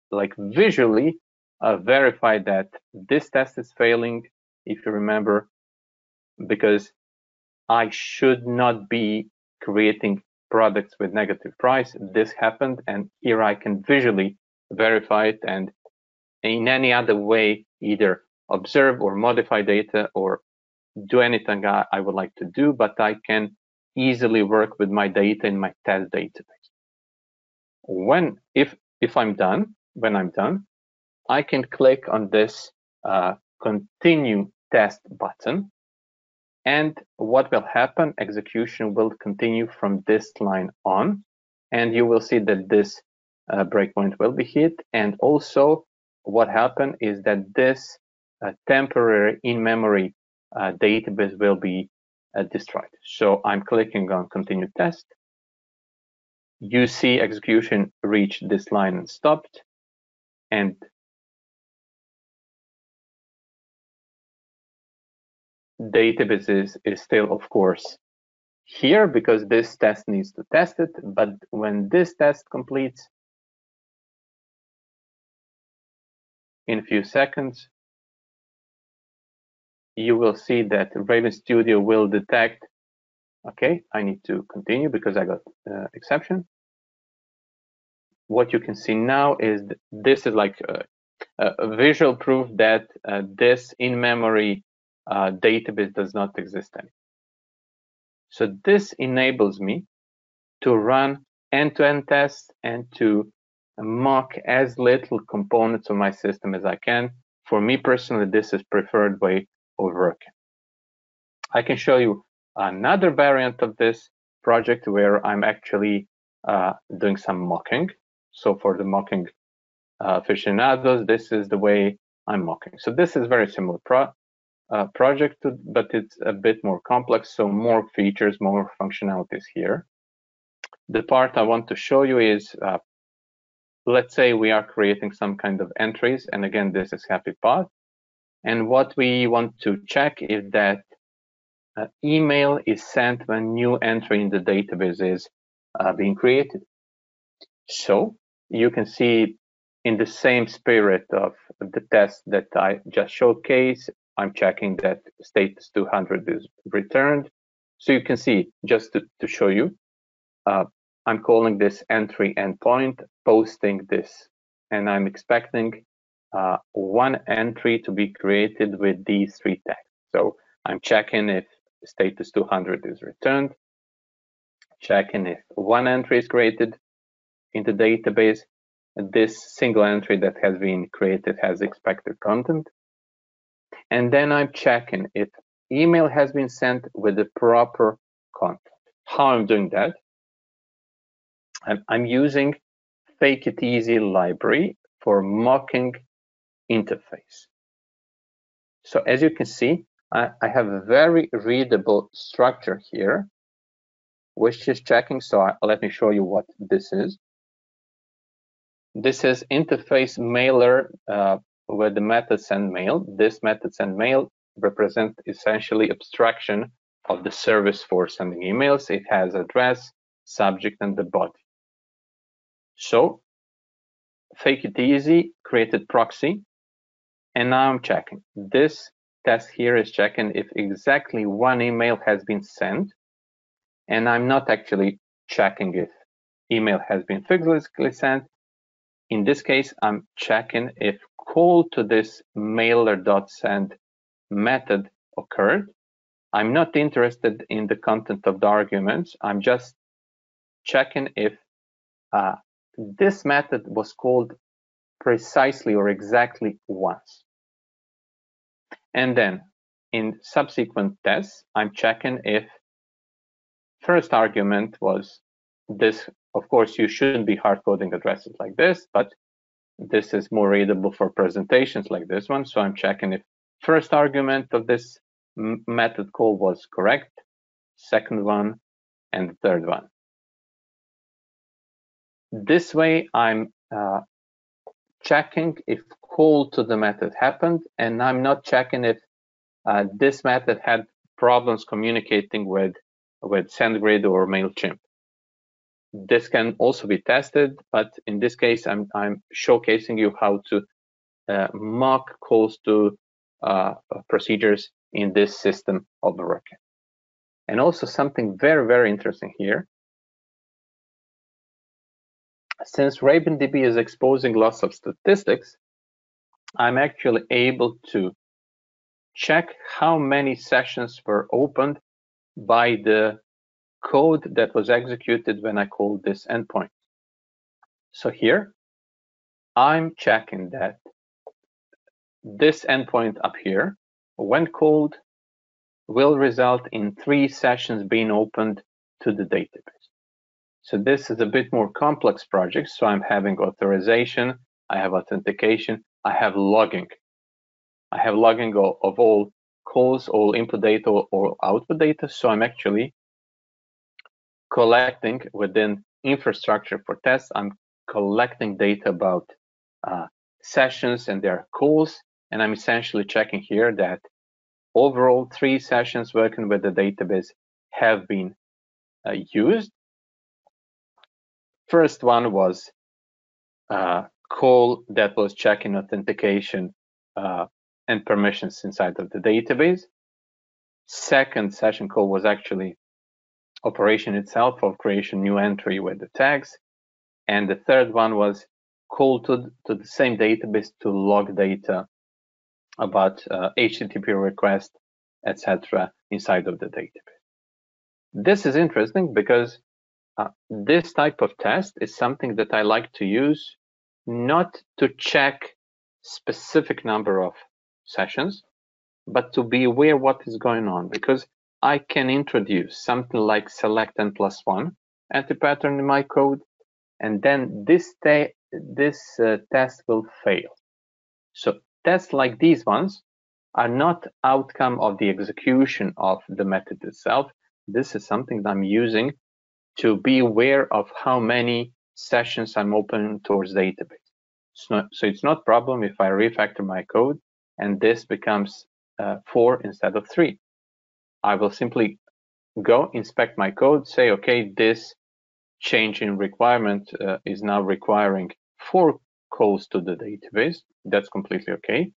visually verify that this test is failing, if you remember, because I should not be creating products with negative price. This happened, and here I can visually verify it, and in any other way, either observe or modify data or do anything I would like to do, but I can easily work with my data in my test database. If I'm done, when I'm done, I can click on this continue test button, and what will happen? Execution will continue from this line on, and you will see that this breakpoint will be hit. And also, what happened is that this temporary in-memory database will be destroyed. So I'm clicking on continue test. You see execution reached this line and stopped, and database is still, of course, here because this test needs to test it. But when this test completes in a few seconds, you will see that Raven Studio will detect. Okay, I need to continue because I got exception. What you can see now is this is like a visual proof that this in-memory database does not exist anymore. So this enables me to run end-to-end tests and to mock as little components of my system as I can. For me personally, this is preferred way of working. I can show you another variant of this project where I'm actually doing some mocking. So for the mocking aficionados, this is the way I'm mocking. So this is very similar project, but it's a bit more complex, so more features, more functionalities here. The part I want to show you is, let's say we are creating some kind of entries, and again, this is happy path. And what we want to check is that email is sent when new entry in the database is being created. So you can see in the same spirit of the test that I just showcased, I'm checking that status 200 is returned. So you can see, just to show you, I'm calling this entry endpoint, posting this, and I'm expecting one entry to be created with these three tags. So I'm checking if status 200 is returned, checking if one entry is created in the database. This single entry that has been created has expected content. And then I'm checking if email has been sent with the proper content. How I'm doing that? I'm using Fake It Easy library for mocking interface. So as you can see, I have a very readable structure here, which is checking. So let me show you what this is. This is interface mailer with the method send mail. This method send mail represents essentially abstraction of the service for sending emails. It has address, subject, and the body. So Fake It Easy created proxy, and now I'm checking. This test here is checking if exactly one email has been sent, and I'm not actually checking if email has been physically sent. In this case, I'm checking if call to this mailer.send method occurred. I'm not interested in the content of the arguments. I'm just checking if this method was called precisely or exactly once. And then in subsequent tests, I'm checking if first argument was this. Of course, you shouldn't be hard coding addresses like this, but this is more readable for presentations like this one. So I'm checking if first argument of this method call was correct, second one, and the third one. This way, I'm checking if call to the method happened, and I'm not checking if this method had problems communicating with SendGrid or MailChimp. This can also be tested, but in this case, I'm showcasing you how to mock calls to procedures in this system of the working. And also something very, very interesting here. Since RavenDB is exposing lots of statistics, I'm actually able to check how many sessions were opened by the code that was executed when I called this endpoint. So here, I'm checking that this endpoint up here, when called, will result in 3 sessions being opened to the database. So this is a bit more complex project. So I'm having authorization, I have authentication, I have logging. I have logging of all calls, all input data, or output data. So I'm actually collecting within infrastructure for tests. I'm collecting data about sessions and their calls. And I'm essentially checking here that overall 3 sessions working with the database have been used. First one was call that was checking authentication and permissions inside of the database. Second session call was actually operation itself of creation new entry with the tags. And the third one was call to the same database to log data about HTTP request, etc. inside of the database. This is interesting because this type of test is something that I like to use not to check specific number of sessions, but to be aware what is going on. Because I can introduce something like select n+1 anti-pattern in my code, and then this test will fail. So tests like these ones are not outcome of the execution of the method itself. This is something that I'm using to be aware of how many sessions I'm opening towards the database. So it's not a problem if I refactor my code and this becomes 4 instead of 3. I will simply go inspect my code, say, okay, this change in requirement is now requiring 4 calls to the database. That's completely okay.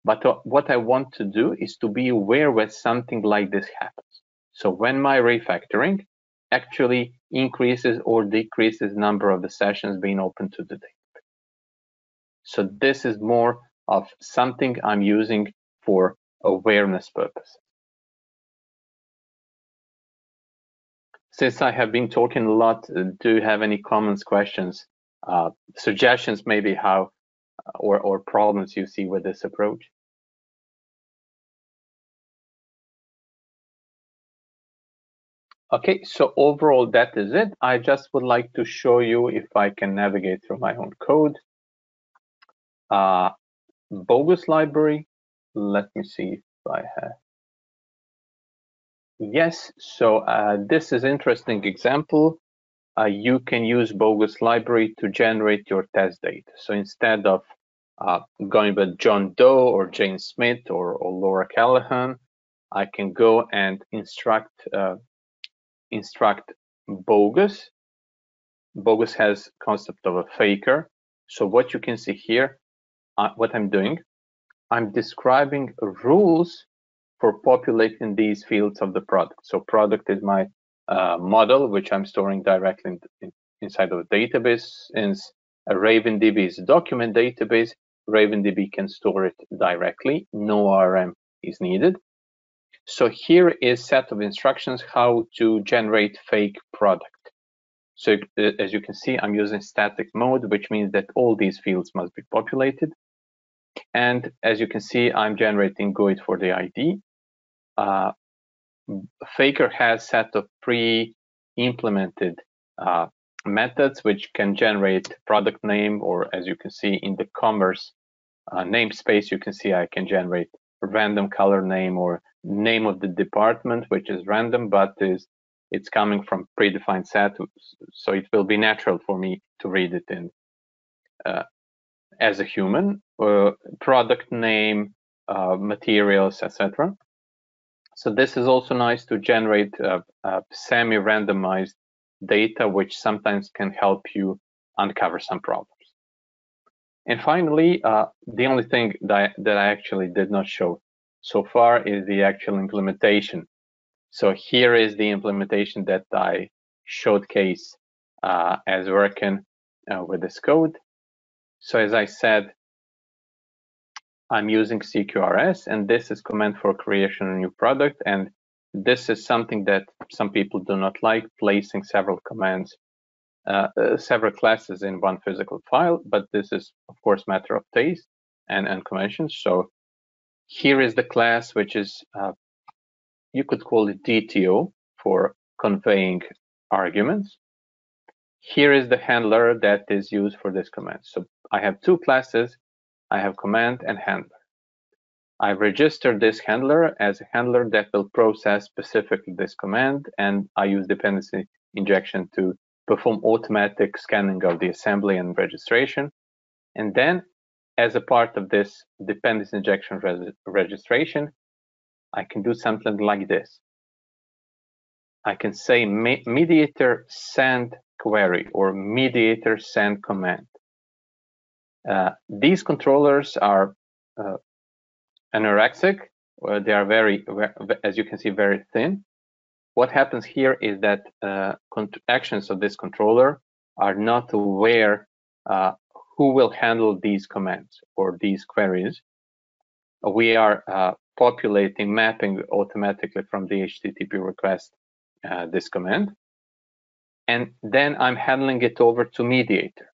But what I want to do is to be aware when something like this happens. So when my refactoring actually increases or decreases number of the sessions being open to the database. So this is more of something I'm using for awareness purposes. Since I have been talking a lot, do you have any comments, questions, suggestions, maybe how or problems you see with this approach? Okay, so overall that is it. I just would like to show you if I can navigate through my own code. Bogus library. Let me see if I have. Yes, so this is interesting example. You can use bogus library to generate your test data. So instead of going with John Doe or Jane Smith or Laura Callahan, I can go and instruct bogus. Bogus has concept of a faker. So what you can see here, what I'm doing, I'm describing rules for populating these fields of the product. So product is my model, which I'm storing directly inside of a database. Since a RavenDB is a document database, RavenDB can store it directly. No ORM is needed. So here is set of instructions how to generate fake product. So as you can see, I'm using static mode, which means that all these fields must be populated. And as you can see, I'm generating GUID for the ID. Faker has set of pre-implemented methods which can generate product name, or as you can see in the commerce namespace, you can see I can generate a random color name or name of the department, which is random, but it's coming from predefined set, so it will be natural for me to read it in as a human. Product name, materials, etc. So this is also nice to generate semi-randomized data, which sometimes can help you uncover some problems. And finally, the only thing that I actually did not show so far is the actual implementation. So here is the implementation that I showcase as working with this code. So as I said, I'm using CQRS, and this is command for creation of a new product. And this is something that some people do not like, placing several commands, several classes in one physical file. But this is, of course, matter of taste and conventions. So here is the class, which is, you could call it DTO for conveying arguments. Here is the handler that is used for this command. So I have two classes. I have command and handler. I registered this handler as a handler that will process specifically this command, and I use dependency injection to perform automatic scanning of the assembly and registration. And then, as a part of this dependency injection registration, I can do something like this. I can say mediator send query or mediator send command. These controllers are anorexic. They are very, as you can see, very thin. What happens here is that actions of this controller are not aware who will handle these commands or these queries. We are populating, mapping automatically from the HTTP request this command. And then I'm handling it over to mediator.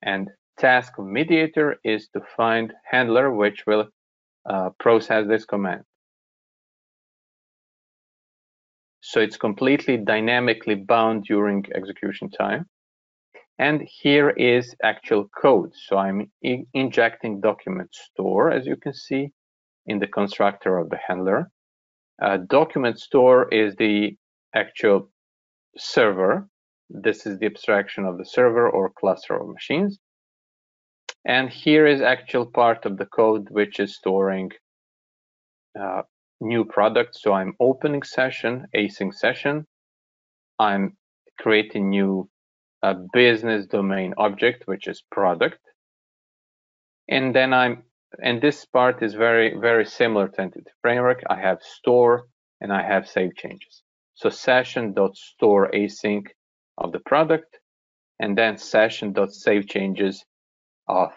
And task of mediator is to find handler which will process this command. So it's completely dynamically bound during execution time. And here is actual code. So I'm injecting document store, as you can see, in the constructor of the handler. Document store is the actual server. This is the abstraction of the server or cluster of machines. And here is actual part of the code, which is storing new product. So I'm opening session, async session. I'm creating new business domain object, which is product. And then and this part is very similar to Entity Framework. I have store and I have save changes. So session.store async of the product, and then session.save changes of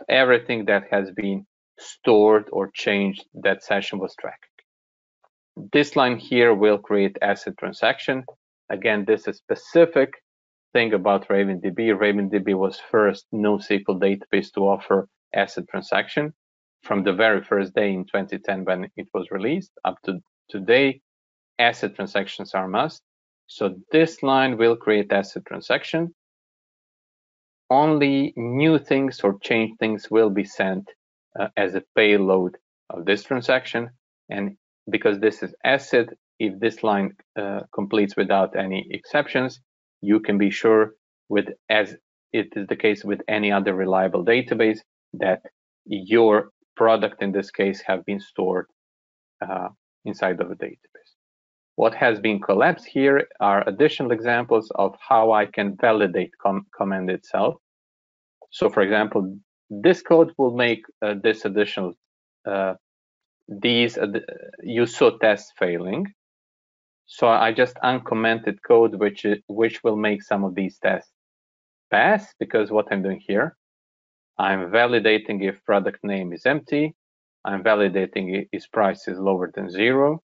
everything that has been stored or changed that session was tracking. This line here will create asset transaction. Again, this is specific thing about RavenDB. RavenDB was first NoSQL database to offer asset transaction from the very first day in 2010 when it was released up to today. Asset transactions are must. So this line will create asset transaction. Only new things or changed things will be sent as a payload of this transaction. And because this is asset, if this line completes without any exceptions, you can be sure, as it is the case with any other reliable database, that your product in this case have been stored inside of a database. What has been collapsed here are additional examples of how I can validate command itself. So for example, this code will make this additional, you saw tests failing. So I just uncommented code which will make some of these tests pass, because what I'm doing here, I'm validating if product name is empty. I'm validating if price is lower than 0.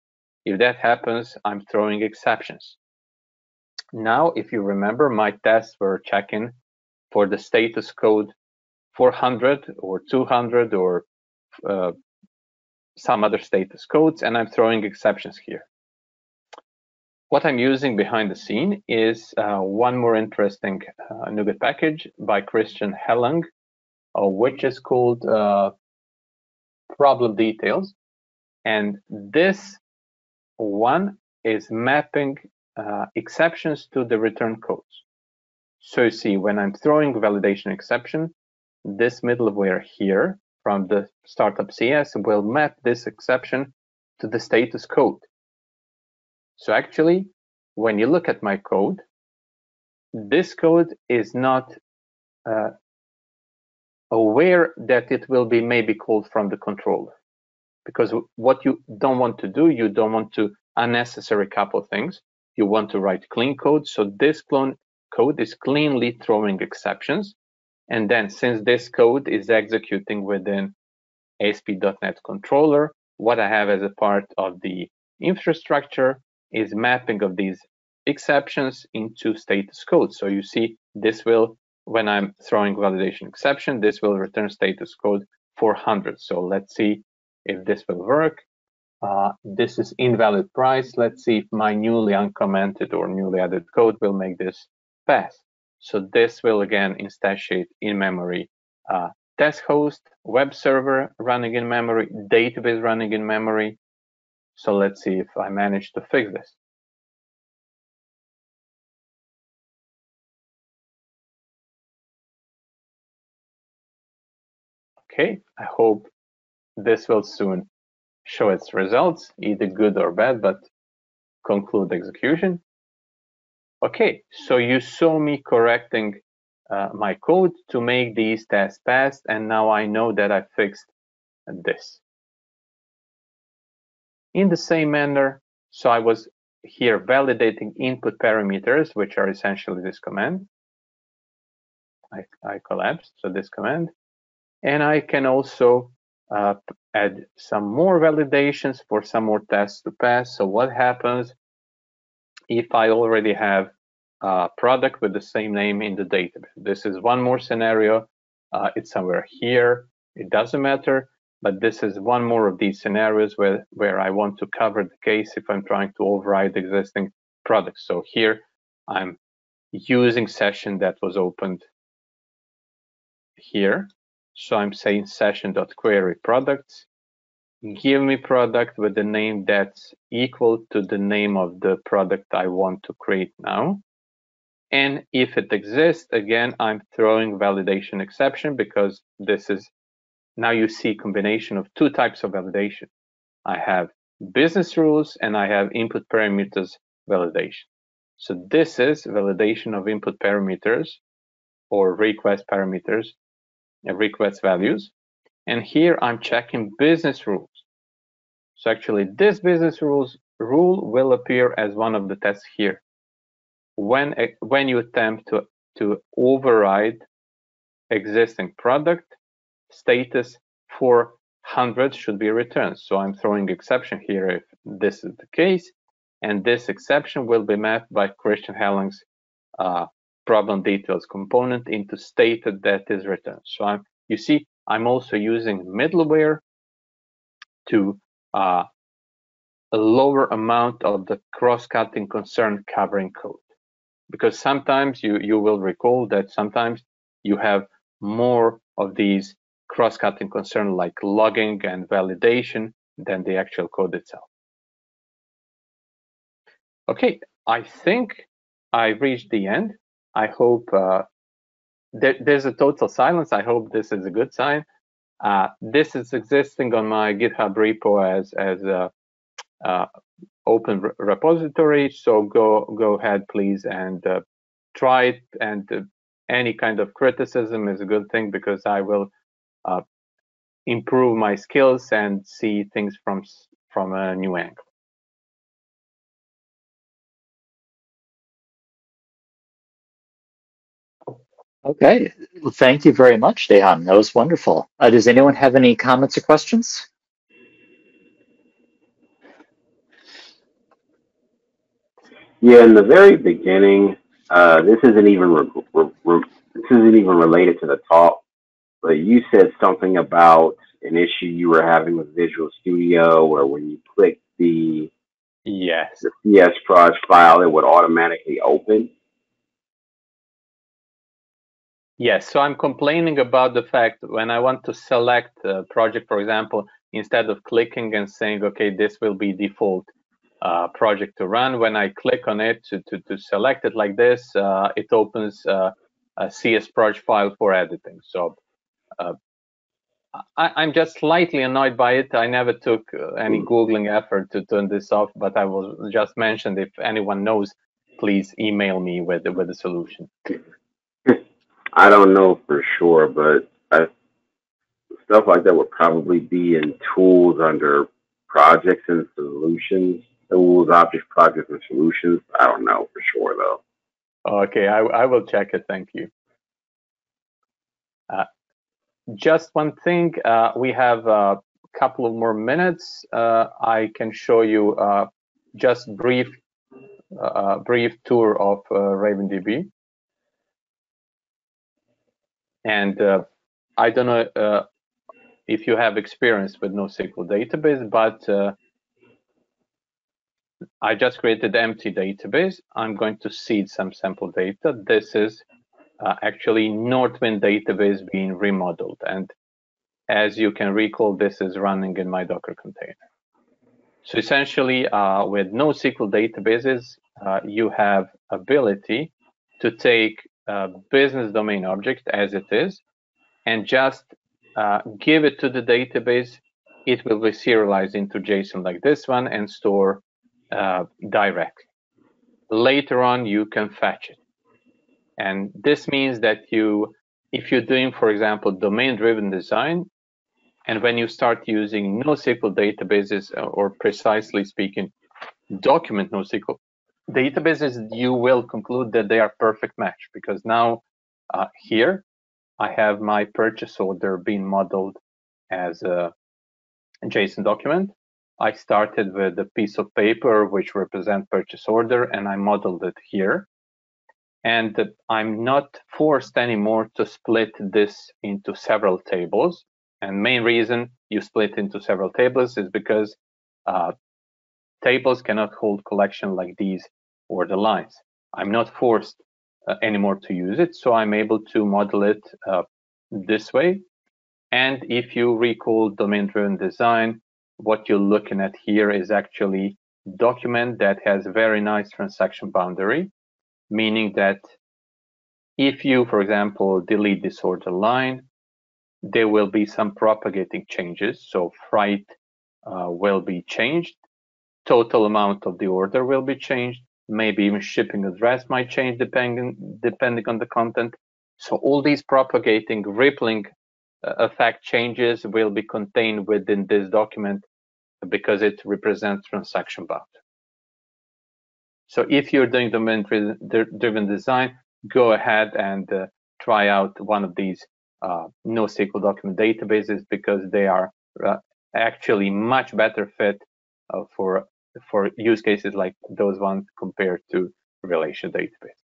If that happens, I'm throwing exceptions. Now, if you remember, my tests were checking for the status code 400 or 200 or some other status codes, and I'm throwing exceptions here. What I'm using behind the scene is one more interesting NuGet package by Christian Hellang, which is called problem details. And this one is mapping exceptions to the return codes. So you see, when I'm throwing validation exception, this middleware here from the startup CS will map this exception to the status code. So actually, when you look at my code, this code is not aware that it will be maybe called from the controller. Because what you don't want to do, you don't want to unnecessary couple things. You want to write clean code. So this code is cleanly throwing exceptions. And then since this code is executing within ASP.NET controller, what I have as a part of the infrastructure is mapping of these exceptions into status code. So you see, this will, when I'm throwing validation exception, this will return status code 400. So let's see if this will work. This is invalid price. Let's see if my newly uncommented or newly added code will make this pass. So this will again instantiate in memory test host, web server running in memory, database running in memory. So let's see if I manage to fix this. Okay, I hope this will soon show its results, either good or bad, but conclude execution. Okay, so you saw me correcting my code to make these tests pass, and now I know that I fixed this. In the same manner, so I was here validating input parameters, which are essentially this command. I collapsed, so this command. And I can also add some more validations for some more tests to pass. So what happens if I already have a product with the same name in the database? This is one more scenario. It's somewhere here. It doesn't matter. but this is one more of these scenarios where I want to cover the case if I'm trying to override existing products. So here I'm using session that was opened here. So I'm saying session.query products, give me product with the name that's equal to the name of the product I want to create now. And if it exists, again, I'm throwing validation exception, because this is, now you see combination of two types of validation. I have business rules and I have input parameters validation. So this is validation of input parameters or request parameters and request values. And here I'm checking business rules. So actually this business rules rule will appear as one of the tests here. When you attempt to override existing product, status 400 should be returned. So I'm throwing exception here if this is the case, and this exception will be mapped by Christian Helling's problem details component into stated that is returned. So you see, I'm also using middleware to a lower amount of the cross-cutting concern covering code. Because sometimes you will recall that sometimes you have more of these cross-cutting concerns like logging and validation than the actual code itself. Okay, I think I reached the end. I hope there's a total silence. I hope this is a good sign. This is existing on my GitHub repo as a open repository. So go ahead, please, and try it. And any kind of criticism is a good thing, because I will improve my skills and see things from a new angle. Okay, well, thank you very much, Dejan. That was wonderful. Does anyone have any comments or questions? Yeah, in the very beginning, this isn't even related to the talk, but you said something about an issue you were having with Visual Studio, where when you click the CSproj file, it would automatically open. Yes, so I'm complaining about the fact when I want to select a project, for example, instead of clicking and saying, okay, this will be default project to run, when I click on it to select it like this, it opens a CSproj file for editing. So I'm just slightly annoyed by it. I never took any Googling effort to turn this off, but I was just mentioned, if anyone knows, please email me with a solution. I don't know for sure, but stuff like that would probably be in tools under projects and solutions. Tools, objects, projects, and solutions. I don't know for sure, though. Okay, I will check it. Thank you. Just one thing. We have a couple of more minutes. I can show you just brief tour of RavenDB. And I don't know if you have experience with NoSQL database, but I just created an empty database. I'm going to seed some sample data. This is actually Northwind database being remodeled. And as you can recall, this is running in my Docker container. So essentially, with NoSQL databases, you have ability to take a business domain object as it is and just give it to the database. It will be serialized into JSON like this one and store directly. Later on, you can fetch it. And this means that if you're doing, for example, domain-driven design, and when you start using NoSQL databases, or precisely speaking, document NoSQL databases, you will conclude that they are perfect match, because now here I have my purchase order being modeled as a JSON document. I started with a piece of paper which represents purchase order, and I modeled it here. And I'm not forced anymore to split this into several tables. And main reason, you split into several tables is because tables cannot hold collection like these or the lines. I'm not forced anymore to use it, so I'm able to model it this way. And if you recall domain-driven design, what you're looking at here is actually a document that has a very nice transaction boundary, meaning that if you, for example, delete this order line, there will be some propagating changes. So freight will be changed, total amount of the order will be changed, maybe even shipping address might change depending on the content. So all these propagating, rippling effect changes will be contained within this document because it represents transaction boundary. So if you're doing domain-driven design, go ahead and try out one of these NoSQL document databases because they are actually much better fit for use cases like those ones compared to relational database.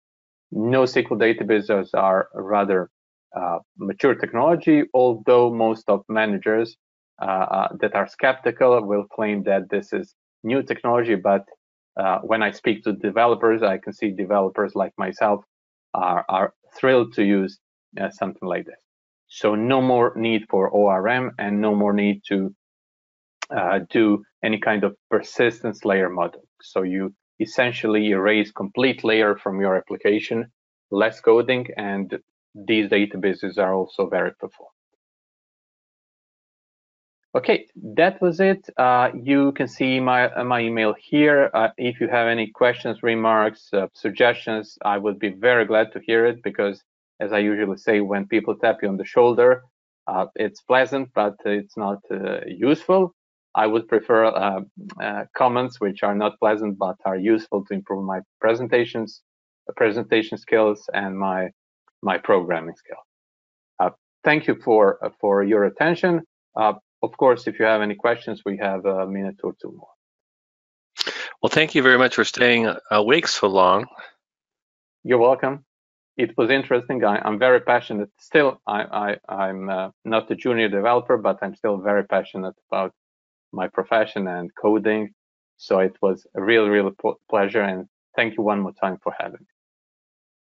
NoSQL databases are rather mature technology, although most of managers that are skeptical will claim that this is new technology. But when I speak to developers, I can see developers like myself are thrilled to use something like this. So no more need for ORM and no more need to do any kind of persistence layer model. So you essentially erase complete layer from your application, less coding, and these databases are also very performant. Okay, that was it. You can see my email here. If you have any questions, remarks, suggestions, I would be very glad to hear it because, as I usually say, when people tap you on the shoulder, it's pleasant, but it's not useful. I would prefer comments which are not pleasant but are useful to improve my presentation skills and my programming skills. Thank you for your attention. Of course, if you have any questions, we have a minute or two more. Well, thank you very much for staying awake so long. You're welcome. It was interesting. I'm very passionate. Still, I'm not a junior developer, but I'm still very passionate about my profession and coding. So it was a real pleasure. And thank you one more time for having me.